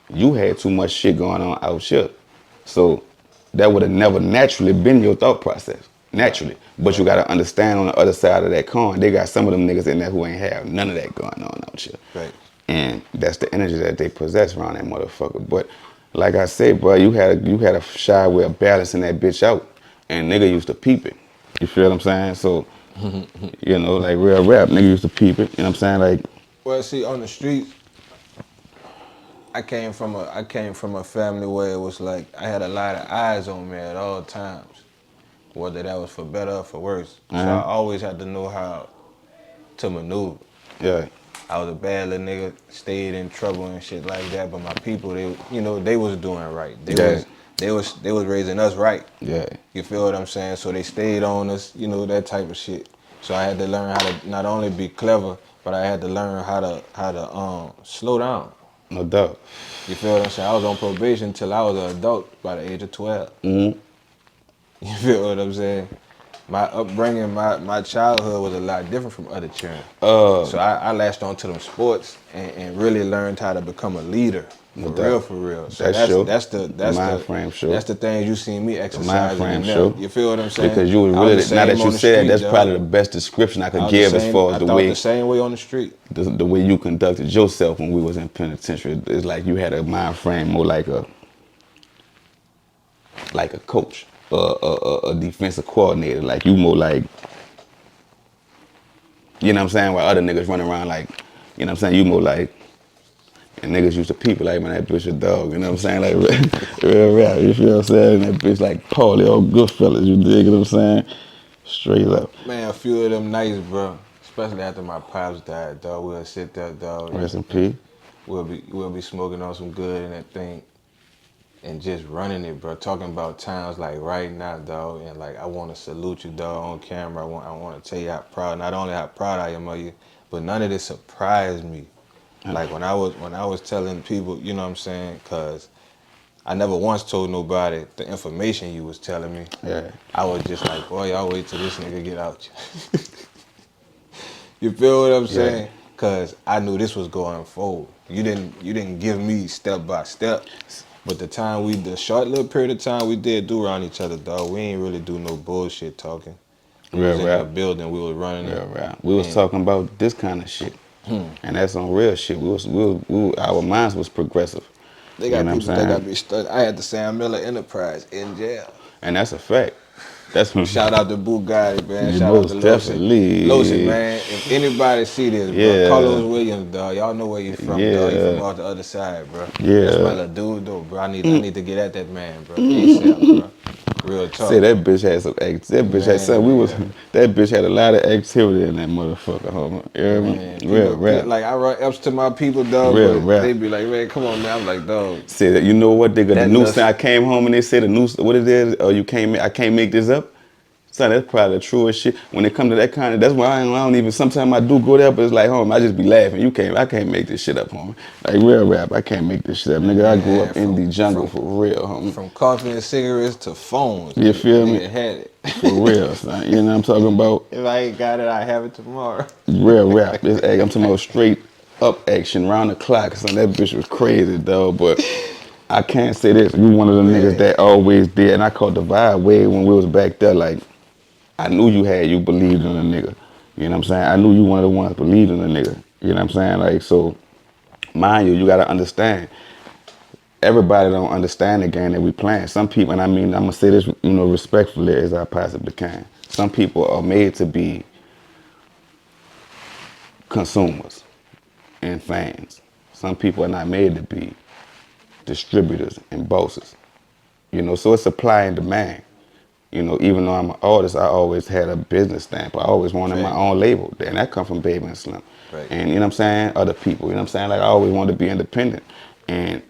you had too much shit going on out here. So that would have never naturally been your thought process. Naturally. But you got to understand on the other side of that coin, they got some of them niggas in there who ain't have none of that going on out here. Right. And that's the energy that they possess around that motherfucker. But like I said, bro, you had a shy way of balancing that bitch out, and nigga used to peep it. You feel what I'm saying? So, you know, like real rap, nigga used to peep it. You know what I'm saying? Like, well, see, on the streets, I came from a family where it was like I had a lot of eyes on me at all times, whether that was for better or for worse. So I always had to know how to maneuver. Yeah. I was a bad little nigga, stayed in trouble and shit like that. But my people, they was doing right. They was raising us right. Yeah. You feel what I'm saying? So they stayed on us, that type of shit. So I had to learn how to not only be clever, but I had to learn how to slow down. No doubt. You feel what I'm saying? I was on probation till I was an adult by the age of 12. Mm-hmm. You feel what I'm saying? My upbringing, my childhood was a lot different from other children. So I latched on to them sports and really learned how to become a leader. For real. So that's the mind frame, sure. That's the things you seen me exercising. Mind frame, sure. You feel what I'm saying? Because you were really, now that you said that, that's probably the best description I could give as far as the way. the same way on the street. The way you conducted yourself when we was in penitentiary, it's like you had a mind frame more like a coach. A defensive coordinator, like you more like, you know what I'm saying, while other niggas running around like, you know what I'm saying, you more like, and niggas used to people like, man, that bitch a dog, you know what I'm saying, like real rap, you feel what I'm saying, that bitch like Paulie or Goodfellas, you dig what I'm saying, straight up. Man, a few of them nights, bro, especially after my pops died, dog, we'll sit there, dog. Rest in peace. We'll be smoking on some good and that thing. And just running it, bro. Talking about times like right now, dog. And like, I want to salute you, dog, on camera. I want to tell you how proud, not only how proud I am of you, but none of this surprised me. Like when I was telling people, you know what I'm saying? Cause I never once told nobody the information you was telling me. Yeah. I was just like, boy, y'all wait till this nigga get out. You feel what I'm saying? Cause I knew this was going forward. You didn't give me step by step. But the short little period of time we did do around each other, dog, we ain't really do no bullshit talking. We was in the building, we was running it. We was talking about this kind of shit. And that's on real shit. Our minds was progressive. They got people that got me stuck. I had the Sam Miller Enterprise in jail. And that's a fact. That's shout out to Bugatti, man. Yeah, shout out to definitely. Losi, man. If anybody see this, bro, Carlos Williams, dog. Y'all know where you from, dog. You from off the other side, bro. Yeah. That's my little dude, though, bro. I need to get at that man, bro. ASAP, bro. Real talk. See, that bitch had some act. That bitch had some. That bitch had a lot of activity in that motherfucker, homie. You know what I mean? Real rap. Like I run ups to my people, dog. Real rap. They be like, man, come on, man. I'm like, dog. See that? You know what? The new sound. I came home and they said the new. What it is? Oh, I can't make this up. son, that's probably the truest shit. When it comes to that kind of, that's why I don't even, sometimes I do go there, but it's like, homie, I just be laughing. I can't make this shit up, homie. Like real rap, I can't make this shit up. Nigga, I grew up in the jungle for real, homie. From coffee and cigarettes to phones. You feel me? Nigga had it. For real, son. You know what I'm talking about? If I ain't got it, I have it tomorrow. Real rap. I'm talking about straight up action, round the clock. Son, that bitch was crazy, though, but I can't say this. You one of them niggas that always did, and I caught the vibe way when we was back there. Like, I knew you believed in a nigga. You know what I'm saying? I knew you one of the ones believed in a nigga. You know what I'm saying? Like, so, mind you gotta understand. Everybody don't understand the game that we playing. Some people, and I mean, I'm gonna say this, respectfully as I possibly can. Some people are made to be consumers and fans. Some people are not made to be distributors and bosses. So it's supply and demand. Even though I'm an artist, I always had a business stamp. I always wanted my own label. And that come from Baby and Slim. Right. And you know what I'm saying? Other people, you know what I'm saying? Like I always wanted to be independent and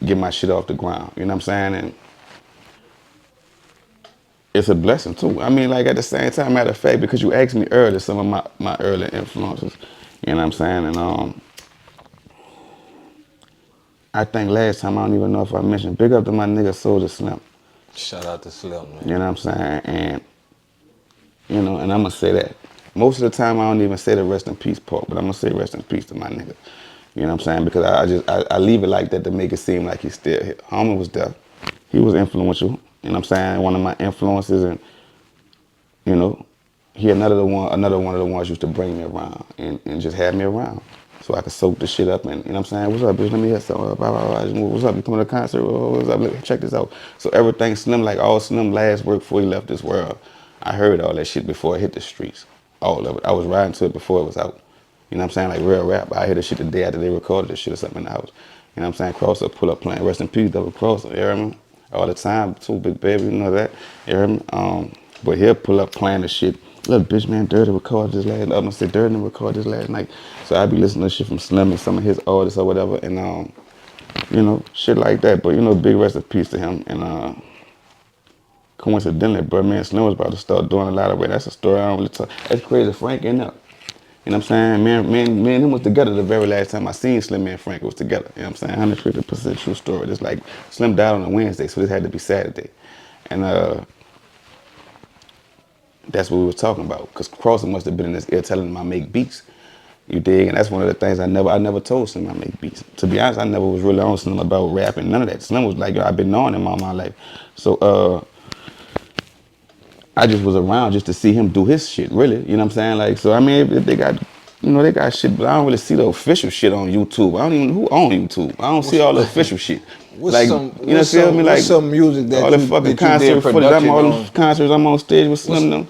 get my shit off the ground. You know what I'm saying? And it's a blessing too. I mean, like at the same time, matter of fact, because you asked me earlier some of my early influences. You know what I'm saying? And I think last time, I don't even know if I mentioned, big up to my nigga Soulja Slim. Shout out to Slim, man. You know what I'm saying? And, and I'm going to say that. Most of the time, I don't even say the rest in peace part, but I'm going to say rest in peace to my nigga. You know what I'm saying? Because I leave it like that to make it seem like he's still here. Homie was there. He was influential. You know what I'm saying? One of my influences, and, he another one of the ones used to bring me around and just have me around. So I could soak the shit up and, you know what I'm saying? What's up, bitch? Let me hear something. What's up? You coming to the concert? What's up? Check this out. So everything Slim, like all Slim last work before he left this world, I heard all that shit before it hit the streets. All of it. I was riding to it before it was out. You know what I'm saying? Like real rap. I hear the shit the day after they recorded this shit or something in the house. You know what I'm saying? Crosser, pull up playing. Rest in peace, Double Crosser. You hear me? All the time. Too, big baby. You know that. You hear me? But he'll pull up playing the shit. Look, bitch, man, Dirty recorded this last night. I'm gonna say Dirty recorded this last night. So I be listening to shit from Slim and some of his artists or whatever, and shit like that. But big rest in peace to him. And coincidentally, bro, man, Slim was about to start doing a lot of it. That's a story I don't really talk. That's crazy. Frank ain't up. You know what I'm saying? Me and him was together the very last time I seen Slim and Frank was together. You know what I'm saying? 150% true story. It's like Slim died on a Wednesday, so this had to be Saturday. And that's what we was talking about. Because Crosser must have been in his ear telling him I make beats. You dig? And that's one of the things I never told Slim I make beats. To be honest, I never was really on Slim about rapping, none of that. Slim was like, yo, I've been knowing him all my life. So I just was around just to see him do his shit, really. You know what I'm saying? Like, so I mean, if they got, they got shit, but I don't really see the official shit on YouTube. I don't even know who on YouTube. I don't see all the official shit. Like, what's some music that all the fucking concert footage, all the concerts I'm on stage with Slim them.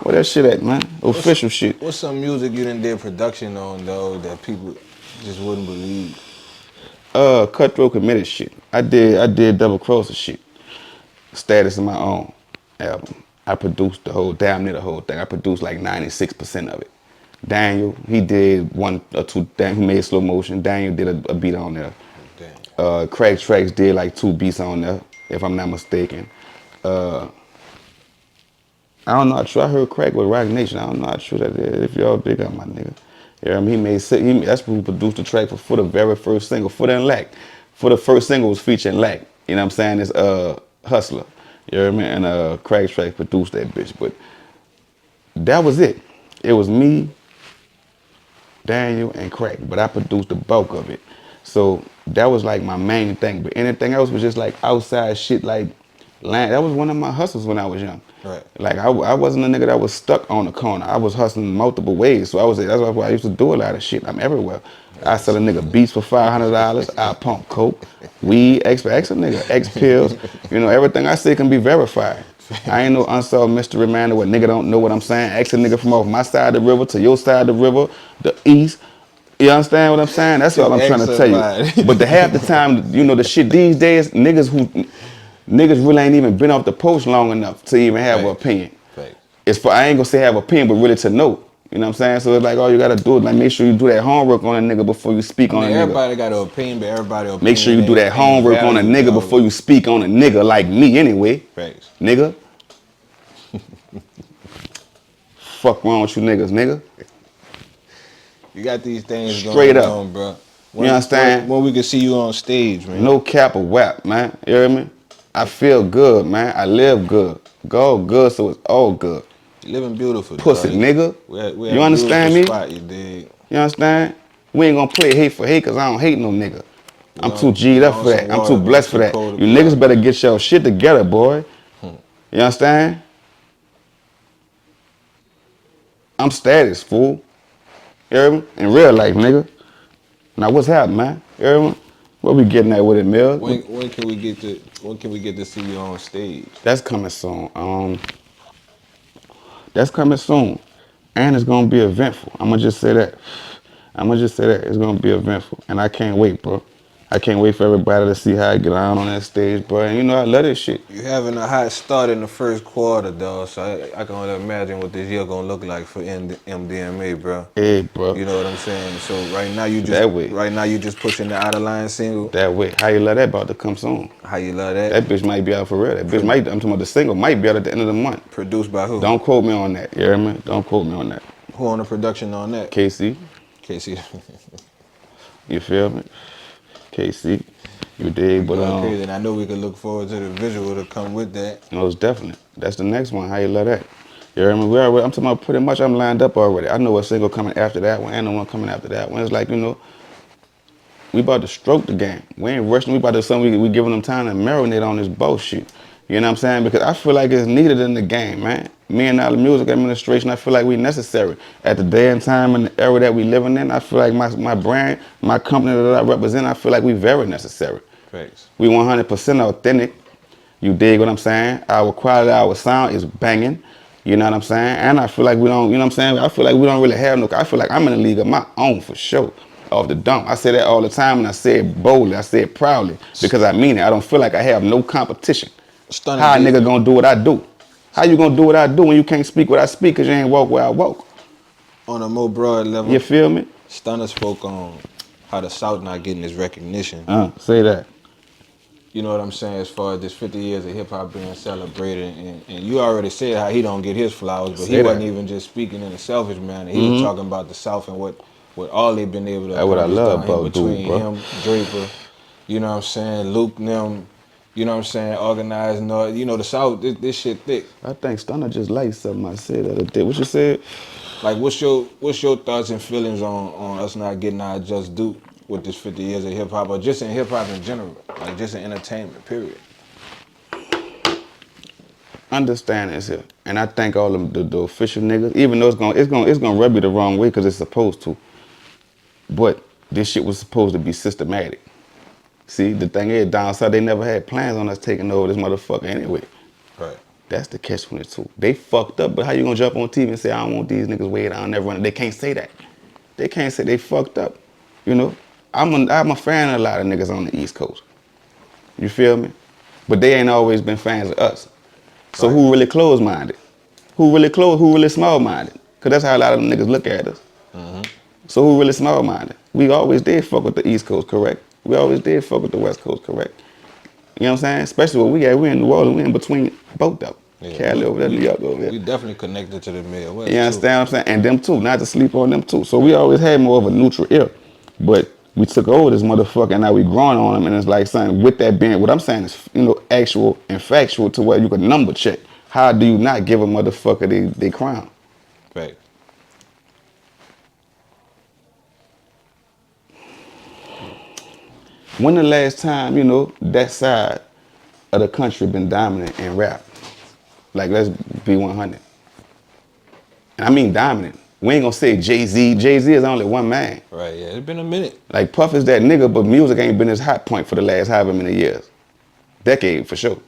Where that shit at, man? Official shit. What's some music you done did production on, though, that people just wouldn't believe? Cutthroat Committed shit. I did Double Crosser shit. Status of My Own album. I produced damn near the whole thing. I produced like 96% of it. Daniel, he did one or two, he made Slow Motion. Daniel did a beat on there. Craig Tracks did like 2 beats on there, if I'm not mistaken. I don't know how true. I heard Craig with Rock Nation. I don't know how true that is. If y'all big up my nigga. You know what I mean? That's who produced the track for the very first single, Foot and Lack. For the first single was featuring Lack. You know what I'm saying? It's Hustler. You know what I mean? And Craig Tracks produced that bitch. But that was it. It was me, Daniel, and Craig. But I produced the bulk of it. So that was like my main thing. But anything else was just like outside shit, like land. That was one of my hustles when I was young. Right. Like I wasn't a nigga that was stuck on the corner. I was hustling multiple ways. So that's why I used to do a lot of shit. I'm everywhere. I sell a nigga beats for $500. I pump coke, weed, X a nigga, X pills. Everything I say can be verified. I ain't no unsolved mystery man where nigga don't know what I'm saying. Ask a nigga from off my side of the river to your side of the river, the east. You understand what I'm saying? That's what I'm trying to tell you. But half the time, the shit these days, niggas really ain't even been off the post long enough to even have an opinion. I ain't gonna say have an opinion, but really to know. You know what I'm saying? So it's like all you gotta do is like make sure you do that homework on a nigga before you speak on a nigga. Everybody got an opinion, but everybody make sure you do that homework on a nigga before you speak on a nigga like me anyway. Thanks. Nigga. Fuck wrong with you niggas, nigga? You got these things Straight going up. on, bro. You understand? When we can see you on stage, man. No cap or whap, man. You hear me? I feel good, man. I live good. Go good, so it's all good. You living beautiful, Pussy, dog. nigga. We You at a understand beautiful me? spot, you dig? You understand? We ain't gonna play hate for hate, cause I don't hate no nigga. I'm too We G'd up on for some that. I'm water, too man. It's blessed for too that. cold to You be niggas out. better get your shit together, boy. You understand? I'm status, fool. You hear me? In real life, nigga. Now what's happening, man? You hear me? What we getting at with it, Mill? When can we get to see you on stage? That's coming soon. That's coming soon. And it's gonna be eventful. I'ma just say that. It's gonna be eventful. And I can't wait, bro. I can't wait for everybody to see how I get on that stage, bro. And you know I love this shit. You having a hot start in the first quarter, dog. So I can only imagine what this year gonna look like for MDMA, bro. Hey, bro. You know what I'm saying? So right now That way. you just pushing the out of line single. That way. How you love that about to come soon? How you love that? That bitch might be out for real. That bitch might, I'm talking about the single, might be out at the end of the month. Produced by who? Don't quote me on that, you hear me? Don't quote me on that. Who on the production on that? KC, Casey. you feel me? KC, you dig? But crazy. And I know we could look forward to the visual to come with that. most definitely. That's the next one. How you love that? You hear me? I'm talking about pretty much I'm lined up already. I know what single coming after that one and the one coming after that one. It's like, you know, we about to stroke the game. We ain't rushing. We about to something we giving them time to marinate on this bullshit. You know what I'm saying? Because I feel like it's needed in the game, man. Me and the music administration, I feel like we necessary. At the day and time and the era that we living in, I feel like my brand, my company that I represent, I feel like we very necessary. Thanks. We 100% authentic. You dig what I'm saying? Our quality, our sound is banging. You know what I'm saying? And I feel like we don't, you know what I'm saying? I feel like we don't really have no, I feel like I'm in a league of my own for sure. Off the dump. I say that all the time and I say it boldly. I say it proudly because I mean it. I don't feel like I have no competition. Stunning How a beat. nigga gonna do what I do? How you gonna do what I do when you can't speak what I speak because you ain't walk where I walk? On a more broad level, You feel me? Stunner spoke on how the South not getting this recognition. Say that. You know what I'm saying? As far as this 50 years of hip hop being celebrated, and you already said how he don't get his flowers, but Say he wasn't that. even just speaking in a selfish manner. He was talking about the South and what all they've been able to That's what I accomplish love down here about dude, between bro. him, Draper, you know what I'm saying, Luke, them, you know what I'm saying, organized, you know, the South, this shit thick. I think Stunner just liked something I said the other day. What you said? Like, what's your thoughts and feelings on us not getting our just due with this 50 years of hip hop, or just in hip hop in general, like just in entertainment, period? Understand this here, and I think all of the official niggas, even though it's gonna rub you the wrong way because it's supposed to, but this shit was supposed to be systematic. See, the thing is, down south they never had plans on us taking over this motherfucker anyway. Right. That's the catch-22. They fucked up, but how you gonna jump on TV and say I don't want these niggas way down, never run? They can't say that. They can't say they fucked up. You know, I'm a fan of a lot of niggas on the East Coast. You feel me? But they ain't always been fans of us. So who really closed-minded? Who really small-minded? Because that's how a lot of them niggas look at us. So who really small-minded? We always did fuck with the East Coast, correct? We always did fuck with the West Coast, correct? You know what I'm saying? Especially what we at. We in New Orleans. We in between both of them. Yeah, Cali over there, New York over there. We definitely connected to the Midwest. You understand what I'm saying? And them too, not to sleep on them too. So we always had more of a neutral ear. But we took over this motherfucker and now we growing on them. And it's like something with that being, what I'm saying is, you know, actual and factual to where you can number check. How do you not give a motherfucker they crown? Right. When the last time, you know, that side of the country been dominant in rap? Like, let's be 100. And I mean dominant. We ain't gonna say Jay-Z. Jay-Z is only one man. Right, yeah. It's been a minute. Like, Puff is that nigga, but music ain't been his hot point for the last however many years. Decade, for sure.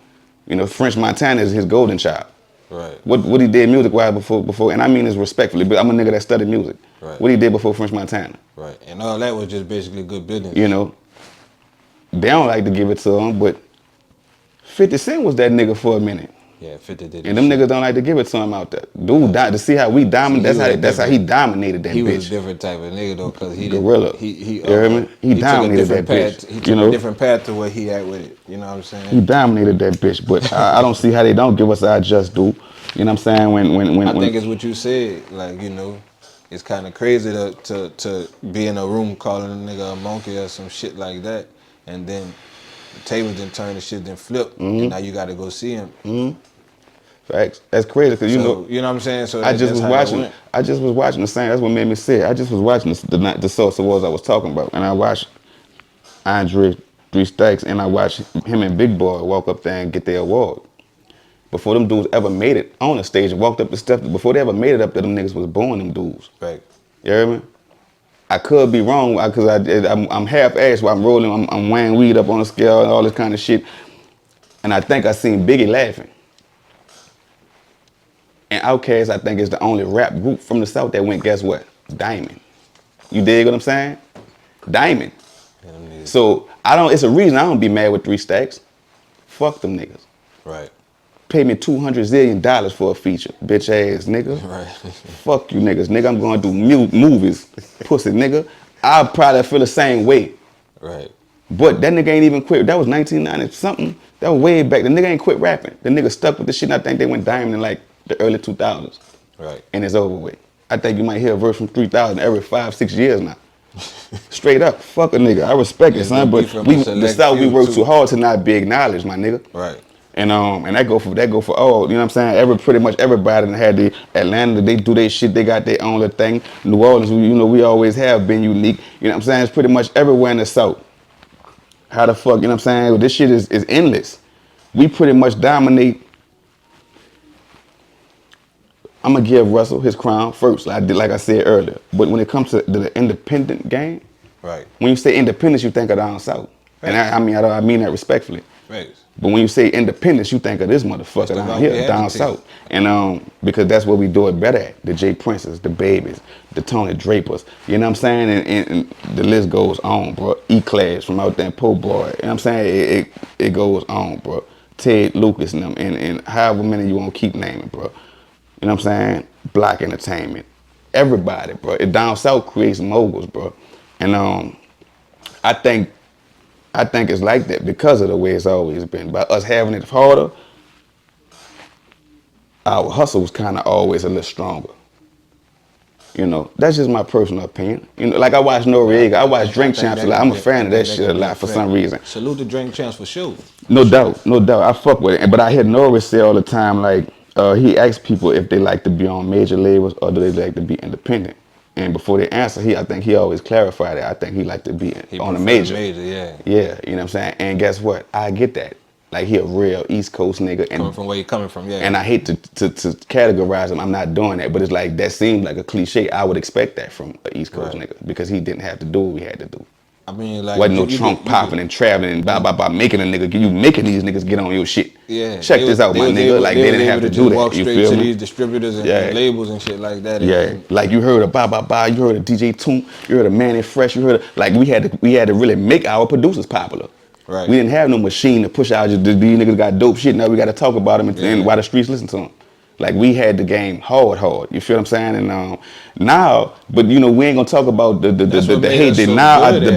You know, French Montana is his golden child. Right. What he did music-wise before, and I mean this respectfully, but I'm a nigga that studied music. Right. What he did before French Montana. Right. And all that was just basically good business. You know, they don't like to give it to him, but 50 Cent was that nigga for a minute. Yeah, 50 did. And them niggas don't like to give it to him out there. Dude, to see how we dominate, that's how he dominated that bitch. He was a different type of nigga though, cause he Gorilla. You hear me? He dominated that bitch. He took a different path to where he at with it. You know what I'm saying? He dominated that bitch, but I don't see how they don't give us our just due. You know what I'm saying? I think it's what you said. Like, you know, it's kind of crazy to be in a room calling a nigga a monkey or some shit like that, and then the tables didn't turn, the shit didn't flip, and now you got to go see him. Facts. That's crazy because you know what I'm saying. So I just was watching. I just was watching the same. That's what made me say it. I just was watching the Source Awards I was talking about, and I watched Andre 3 Stacks, and I watched him and Big Boy walk up there and get their award. Before them dudes ever made it on the stage and walked up the steps, before they ever made it up there, them niggas was born them dudes. Right. You hear me? I could be wrong because I'm half-assed while I'm rolling. I'm weighing weed up on a scale and all this kind of shit, and I think I seen Biggie laughing. And Outkast, I think, is the only rap group from the South that went, guess what? Diamond. You dig what I'm saying? Diamond. Yeah, so it's a reason I don't be mad with 3 Stacks. Fuck them niggas. Right. Pay me $200 zillion for a feature, bitch ass nigga. Right. Fuck you niggas. Nigga, I'm gonna do movies. Pussy nigga. I'll probably feel the same way. Right. But that nigga ain't even quit. That was 1990 something. That was way back. The nigga ain't quit rapping. The nigga stuck with the shit, and I think they went diamond in like the early 2000s. Right. And it's over with. I think you might hear a verse from 3000 every 5-6 years now. Straight up, fuck a nigga. I respect it, son, but the South, we work too hard to not be acknowledged, my nigga. Right. And that go for all, you know what I'm saying? Pretty much everybody that had the Atlanta, they do their shit, they got their own little thing. New Orleans, we always have been unique. You know what I'm saying? It's pretty much everywhere in the South. How the fuck, you know what I'm saying? This shit is endless. We pretty much dominate. I'm gonna give Russell his crown first, like I said earlier. But when it comes to the independent game, right? When you say independence, you think of down south, right. And I mean that respectfully. Right. But when you say independence, you think of this motherfucker down here, down south, and because that's what we do it better at. The Jay Princes, the Babies, the Tony Drapers, you know what I'm saying, and the list goes on, bro. E-Class from out there in Po Boy, you know what I'm saying? It goes on, bro. Ted Lucas and them, and however many you want to keep naming, bro. You know what I'm saying? Black Entertainment. Everybody, bro. It down south creates moguls, bro. And I think it's like that because of the way it's always been. By us having it harder, our hustle was kind of always a little stronger. You know, that's just my personal opinion. You know, like I watch Noriega, I watch Drink Champs a lot. I'm a fan of that shit a lot for some reason. Salute the Drink Champs for sure. No doubt. I fuck with it. But I hear Nori say all the time, like, he asks people if they like to be on major labels or do they like to be independent. And before they answer, I think he always clarified it. I think he like to be on a major. Yeah. Yeah, you know what I'm saying? And guess what? I get that. Like, he a real East Coast nigga. And, coming from where you coming from, yeah. And I hate to categorize him. I'm not doing that. But it's like, that seems like a cliche. I would expect that from an East Coast nigga because he didn't have to do what we had to do. I mean, like, wasn't no trunk popping and traveling and blah, making a nigga, you making these niggas get on your shit. Yeah. Check this out, my nigga. Like, they didn't have to do that. Walk you straight feel to me? these distributors and labels and shit like that. Yeah. Like, you heard of you heard of DJ Toon, you heard of Manny Fresh, you heard of, like, we had to really make our producers popular. Right. We didn't have no machine to push out, just these niggas got dope shit, now we got to talk about them and why the streets listen to them. Like, we had the game hard. You feel what I'm saying? And now, but we ain't gonna talk about the hate.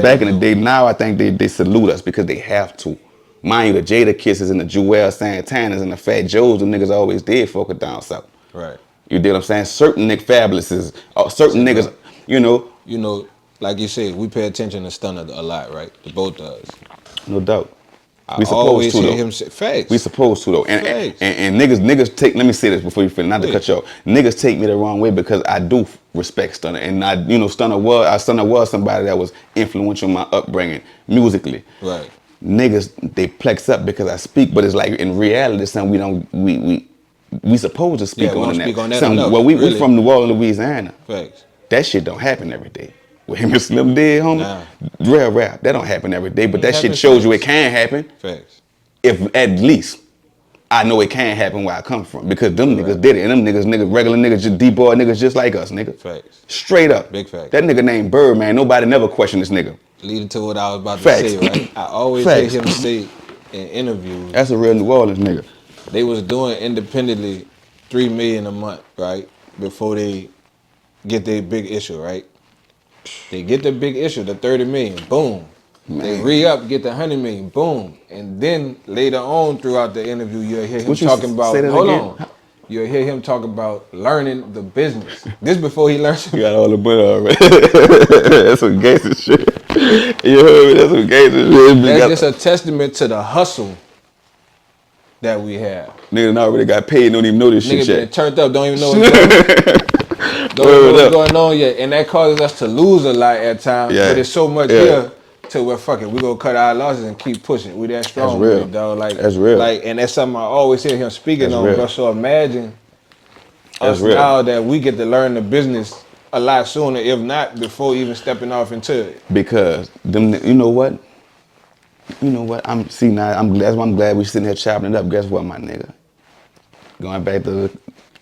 Back in the day, now I think they salute us because they have to. Mind you, the Jada Kisses and the Joel Santanas and the Fat Joes, the niggas always did focus down south. Right. You dig what I'm saying? Certain Nick Fabulouses, certain niggas, You know, like you said, we pay attention to Stunner a lot, right? The both of us. No doubt. We supposed to, though. Him say, facts. We supposed to, though. And niggas take, let me say this before you finish, not to cut you off. Niggas take me the wrong way because I do respect Stunner. And Stunner was somebody that was influential in my upbringing musically. Right. Niggas, they plex up because I speak, but it's like in reality, son, we supposed to speak on that. Son, well, we from New Orleans, Louisiana. Facts. That shit don't happen every day. With him and Slim dead, homie. Nah. Real rap. That don't happen every day, but that shit shows you it can happen. Facts. If at least I know it can happen where I come from. Because them niggas did it. And them niggas, regular niggas, just D-boy niggas just like us, nigga. Facts. Straight up. Big facts. That nigga named Bird, man. Nobody never questioned this nigga. Leading to what I was about to say, right? I always hear him say in interviews. That's a real New Orleans nigga. They was doing independently $3 million a month, right? Before they get their big issue, right? They get the big issue, the 30 million, boom. Man. They re-up, get the 100 million, boom. And then later on throughout the interview, you'll hear him talking about, hold on. you'll hear him talk about learning the business. This before he learns. You got all the money already. That's some gangster shit. You heard me? That's some gangster shit. That's just a testament to the hustle that we have. Nigga already got paid, don't even know this Nigga shit been yet. turned up, don't even know what's going on. Don't even know what's going on yet. And that causes us to lose a lot at times. Yeah. But it's so much here to where fuck it, we gonna cut our losses and keep pushing. We that strong, That's real. with it, dog. Like that's real. Like, and that's something I always hear him speaking That's on, real. bro. So imagine That's us real. now that we get to learn the business a lot sooner, if not before even stepping off into it. Because them, you know what? You know what? That's why I'm glad we sitting here chopping it up. Guess what, my nigga? Going back to the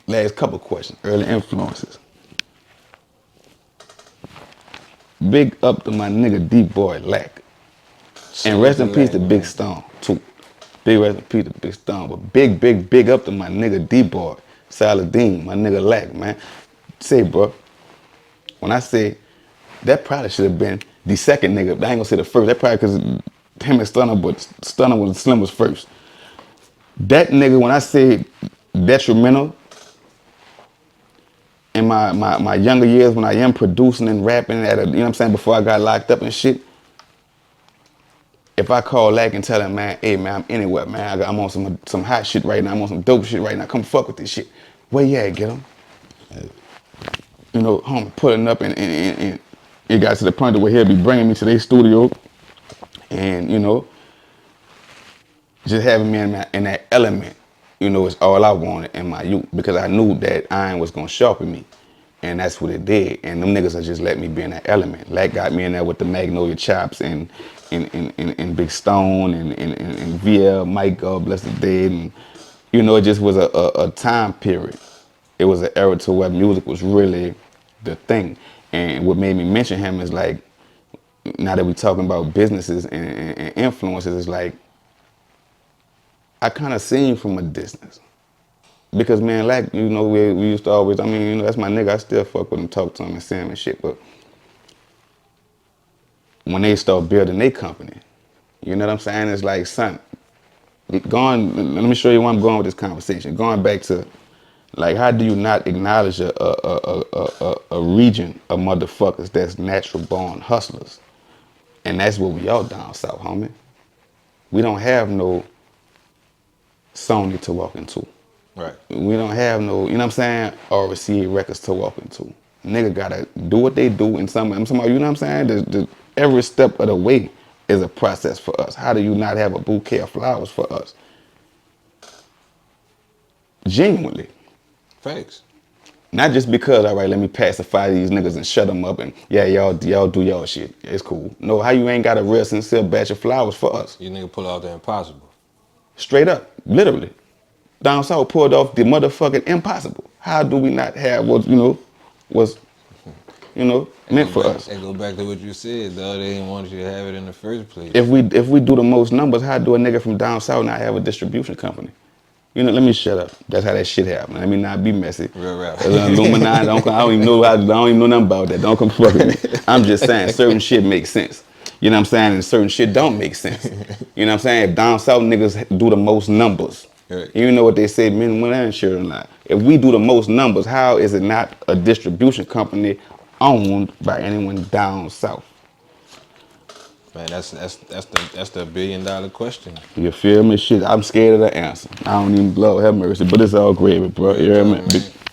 last couple questions, early influences. Big up to my nigga D-Boy Lack. And rest in peace to Big Stone, too. Big rest in peace to Big Stone. But big up to my nigga D-Boy, Saladin, my nigga Lack, man. Say, bro, when I say that probably should have been the second nigga, I ain't gonna say the first. That probably because him and Stunner, but Stunner was Slim was first. That nigga, when I say detrimental in my younger years when I am producing and rapping at a, you know what I'm saying, before I got locked up and shit, if I call Lack and tell him, man, hey man, I'm anywhere, man, I'm on some hot shit right now, I'm on some dope shit right now, come fuck with this shit. Where you at, get him? You know, homie, pulling up and it got to the point where he'll be bringing me to their studio and, you know, just having me in that element, you know, is all I wanted in my youth because I knew that iron was gonna sharpen me. And that's what it did. And them niggas just let me be in that element. Lack got me in there with the Magnolia Chops and Big Stone and VL, Mike, God bless the dead. And, you know, it just was a time period. It was an era to where music was really the thing. And what made me mention him is like, now that we're talking about businesses and influences, it's like, I kind of seen from a distance. Because, man, like, you know, we used to always, I mean, you know, that's my nigga. I still fuck with him, talk to him and see him and shit. But when they start building their company, you know what I'm saying? It's like, son, let me show you where I'm going with this conversation. Going back to, like, how do you not acknowledge a region of motherfuckers that's natural born hustlers? And that's what we all down south, homie. We don't have no Sony to walk into. Right. We don't have no, you know what I'm saying, RCA records to walk into. Nigga gotta do what they do and I'm talking about, you know what I'm saying? Every step of the way is a process for us. How do you not have a bouquet of flowers for us? Genuinely. Thanks. Not just because, all right, let me pacify these niggas and shut them up and yeah, y'all do y'all shit. It's cool. No, how you ain't got a real sincere batch of flowers for us? You nigga pull out the impossible. Straight up, literally. Down south pulled off the motherfucking impossible. How do we not have what, you know, was, you know, meant for us? And go back to what you said, though. They didn't want you to have it in the first place. If we do the most numbers, how do a nigga from down south not have a distribution company? You know, let me shut up. That's how that shit happened. Let me not be messy. Real rap. Illuminati, I don't even know nothing about that. Don't come fuck with me. I'm just saying certain shit makes sense. You know what I'm saying? And certain shit don't make sense. You know what I'm saying? If down south niggas do the most numbers, right. You know what they say, men, women, and children lie. If we do the most numbers, how is it not a distribution company owned by anyone down south? Man, that's the $1 billion question. You feel me? Shit, I'm scared of the answer. I don't even Lord have mercy, but it's all gravy, bro. You hear me?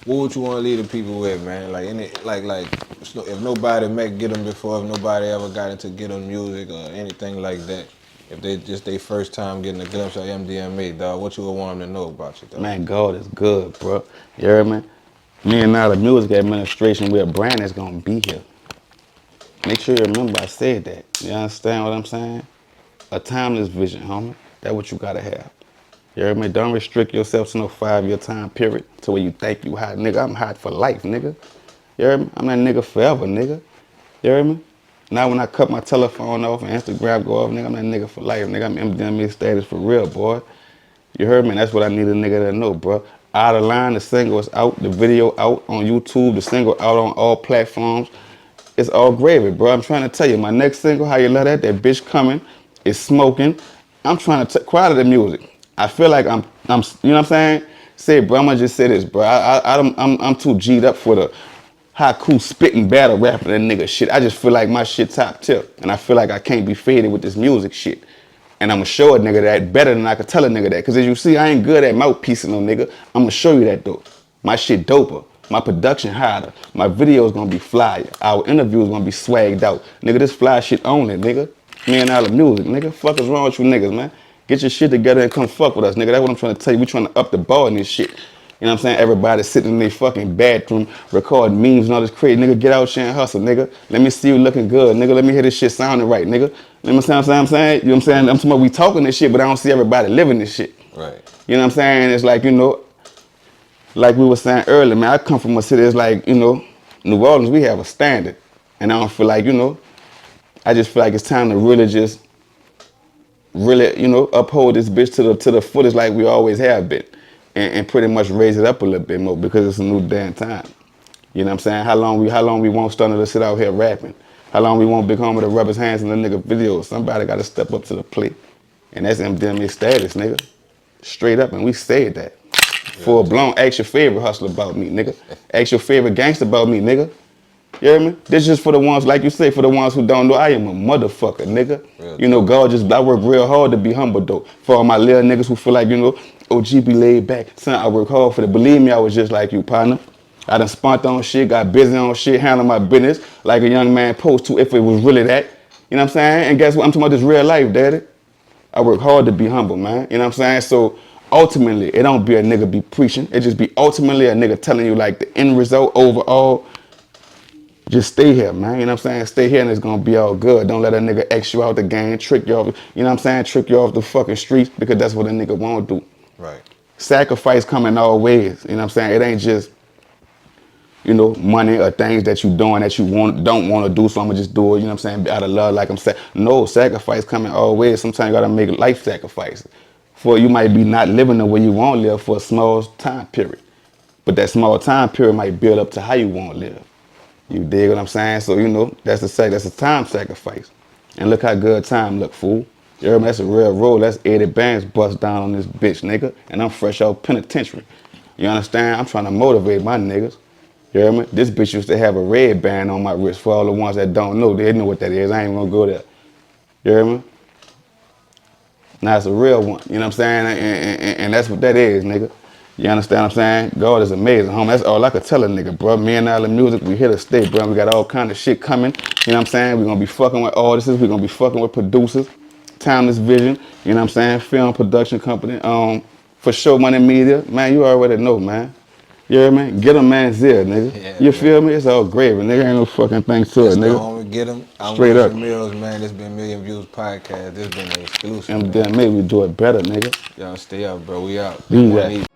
What would you want to leave the people with, man? Like, if nobody met Get Em before, if nobody ever got into Get Em music or anything like that, if they just their first time getting a glimpse of MDMA, dog, what you would want them to know about you, dog? Man, God is good, bro. You hear me? Me and now the music administration, we're a brand that's gonna be here. Make sure you remember I said that. You understand what I'm saying? A timeless vision, homie. That's what you gotta have. You hear me? Don't restrict yourself to no 5-year time period to where you think you hot. Nigga, I'm hot for life, nigga. You hear me? I'm that nigga forever, nigga. You hear me? Now when I cut my telephone off and Instagram go off, nigga, I'm that nigga for life, nigga. I'm MDMA status for real, boy. You heard me? That's what I need a nigga to know, bro. Out of Line, the single is out, the video out on YouTube, the single out on all platforms. It's all gravy, bro. I'm trying to tell you, my next single, How You Love That bitch coming, is smoking. I'm trying to quiet the music. I feel like I'm, you know what I'm saying? Say, bro, I'ma just say this, bro. I'm too G'd up for the haiku spitting battle rapping that nigga shit. I just feel like my shit top tip. And I feel like I can't be faded with this music shit. And I'ma show a nigga that better than I could tell a nigga that. Cause as you see, I ain't good at mouthpiecing no nigga. I'ma show you that though. My shit doper. My production harder. My videos gonna be flyer. Our interviews gonna be swagged out. Nigga, this fly shit only, nigga. Me and all the music, nigga. Fuck is wrong with you niggas, man? Get your shit together and come fuck with us, nigga. That's what I'm trying to tell you. We trying to up the ball in this shit. You know what I'm saying? Everybody sitting in their fucking bathroom, recording memes and all this crazy. Nigga, get out here and hustle, nigga. Let me see you looking good, nigga. Let me hear this shit sounding right, nigga. You know what I'm saying? You know what I'm saying? I'm talking about we talking this shit, but I don't see everybody living this shit. Right. You know what I'm saying? It's like, you know, like we were saying earlier, man, I come from a city that's like, you know, New Orleans, we have a standard. And I don't feel like, you know, I just feel like it's time to really just, you know, uphold this bitch to the fullest like we always have been. And pretty much raise it up a little bit more because it's a new damn time. You know what I'm saying? How long we won't Stunner to sit out here rapping? How long we won't Big Homie to rub his hands in the nigga videos? Somebody got to step up to the plate. And that's MDMA status, nigga. Straight up, and we said that. Full blown, ask your favorite hustler about me, nigga. Ask your favorite gangster about me, nigga. You hear me? This is just for the ones, like you say, for the ones who don't know, I am a motherfucker, nigga. You know, God just, I work real hard to be humble, though. For all my little niggas who feel like, you know, OG be laid back. Son, I work hard for that. Believe me, I was just like you, partner. I done spunked on shit, got busy on shit, handling my business like a young man supposed to if it was really that. You know what I'm saying? And guess what? I'm talking about this real life, daddy. I work hard to be humble, man. You know what I'm saying? So ultimately, it don't be a nigga be preaching. It just be ultimately a nigga telling you like the end result overall. Just stay here, man. You know what I'm saying? Stay here and it's gonna be all good. Don't let a nigga X you out the game, trick you off, you know what I'm saying? Trick you off the fucking streets because that's what a nigga won't do. Right. Sacrifice come in all ways. You know what I'm saying? It ain't just, you know, money or things that you doing that you don't want to do, so I'm gonna just do it, you know what I'm saying, out of love, like I'm saying. No, sacrifice come in all ways. Sometimes you gotta make life sacrifices. For you might be not living the way you want to live for a small time period. But that small time period might build up to how you want to live. You dig what I'm saying? So, you know, that's a time sacrifice. And look how good time look, fool. You heard me? That's a real roll. That's 80 bands bust down on this bitch, nigga. And I'm fresh out penitentiary. You understand? I'm trying to motivate my niggas. You hear me? This bitch used to have a red band on my wrist. For all the ones that don't know, they know what that is. I ain't gonna go there. You hear me? Now it's a real one. You know what I'm saying? And that's what that is, nigga. You understand what I'm saying? God is amazing, homie. That's all I could tell a nigga, bro. Me and all the music, we here to stay, bro. We got all kind of shit coming. You know what I'm saying? We're going to be fucking with artists. We're going to be fucking with producers. Timeless Vision. You know what I'm saying? Film production company. For Show Money Media. Man, you already know, man. You hear me? Get 'em, man, Zia, nigga. Yeah, you feel me? It's all gravy, nigga. Ain't no fucking thing to it, nigga. Homie, get 'em. I'm Straight up. Mills, man. This been Million Views Podcast. This been an exclusive. And then maybe we do it better, nigga. Y'all stay up, bro. We out. Be that.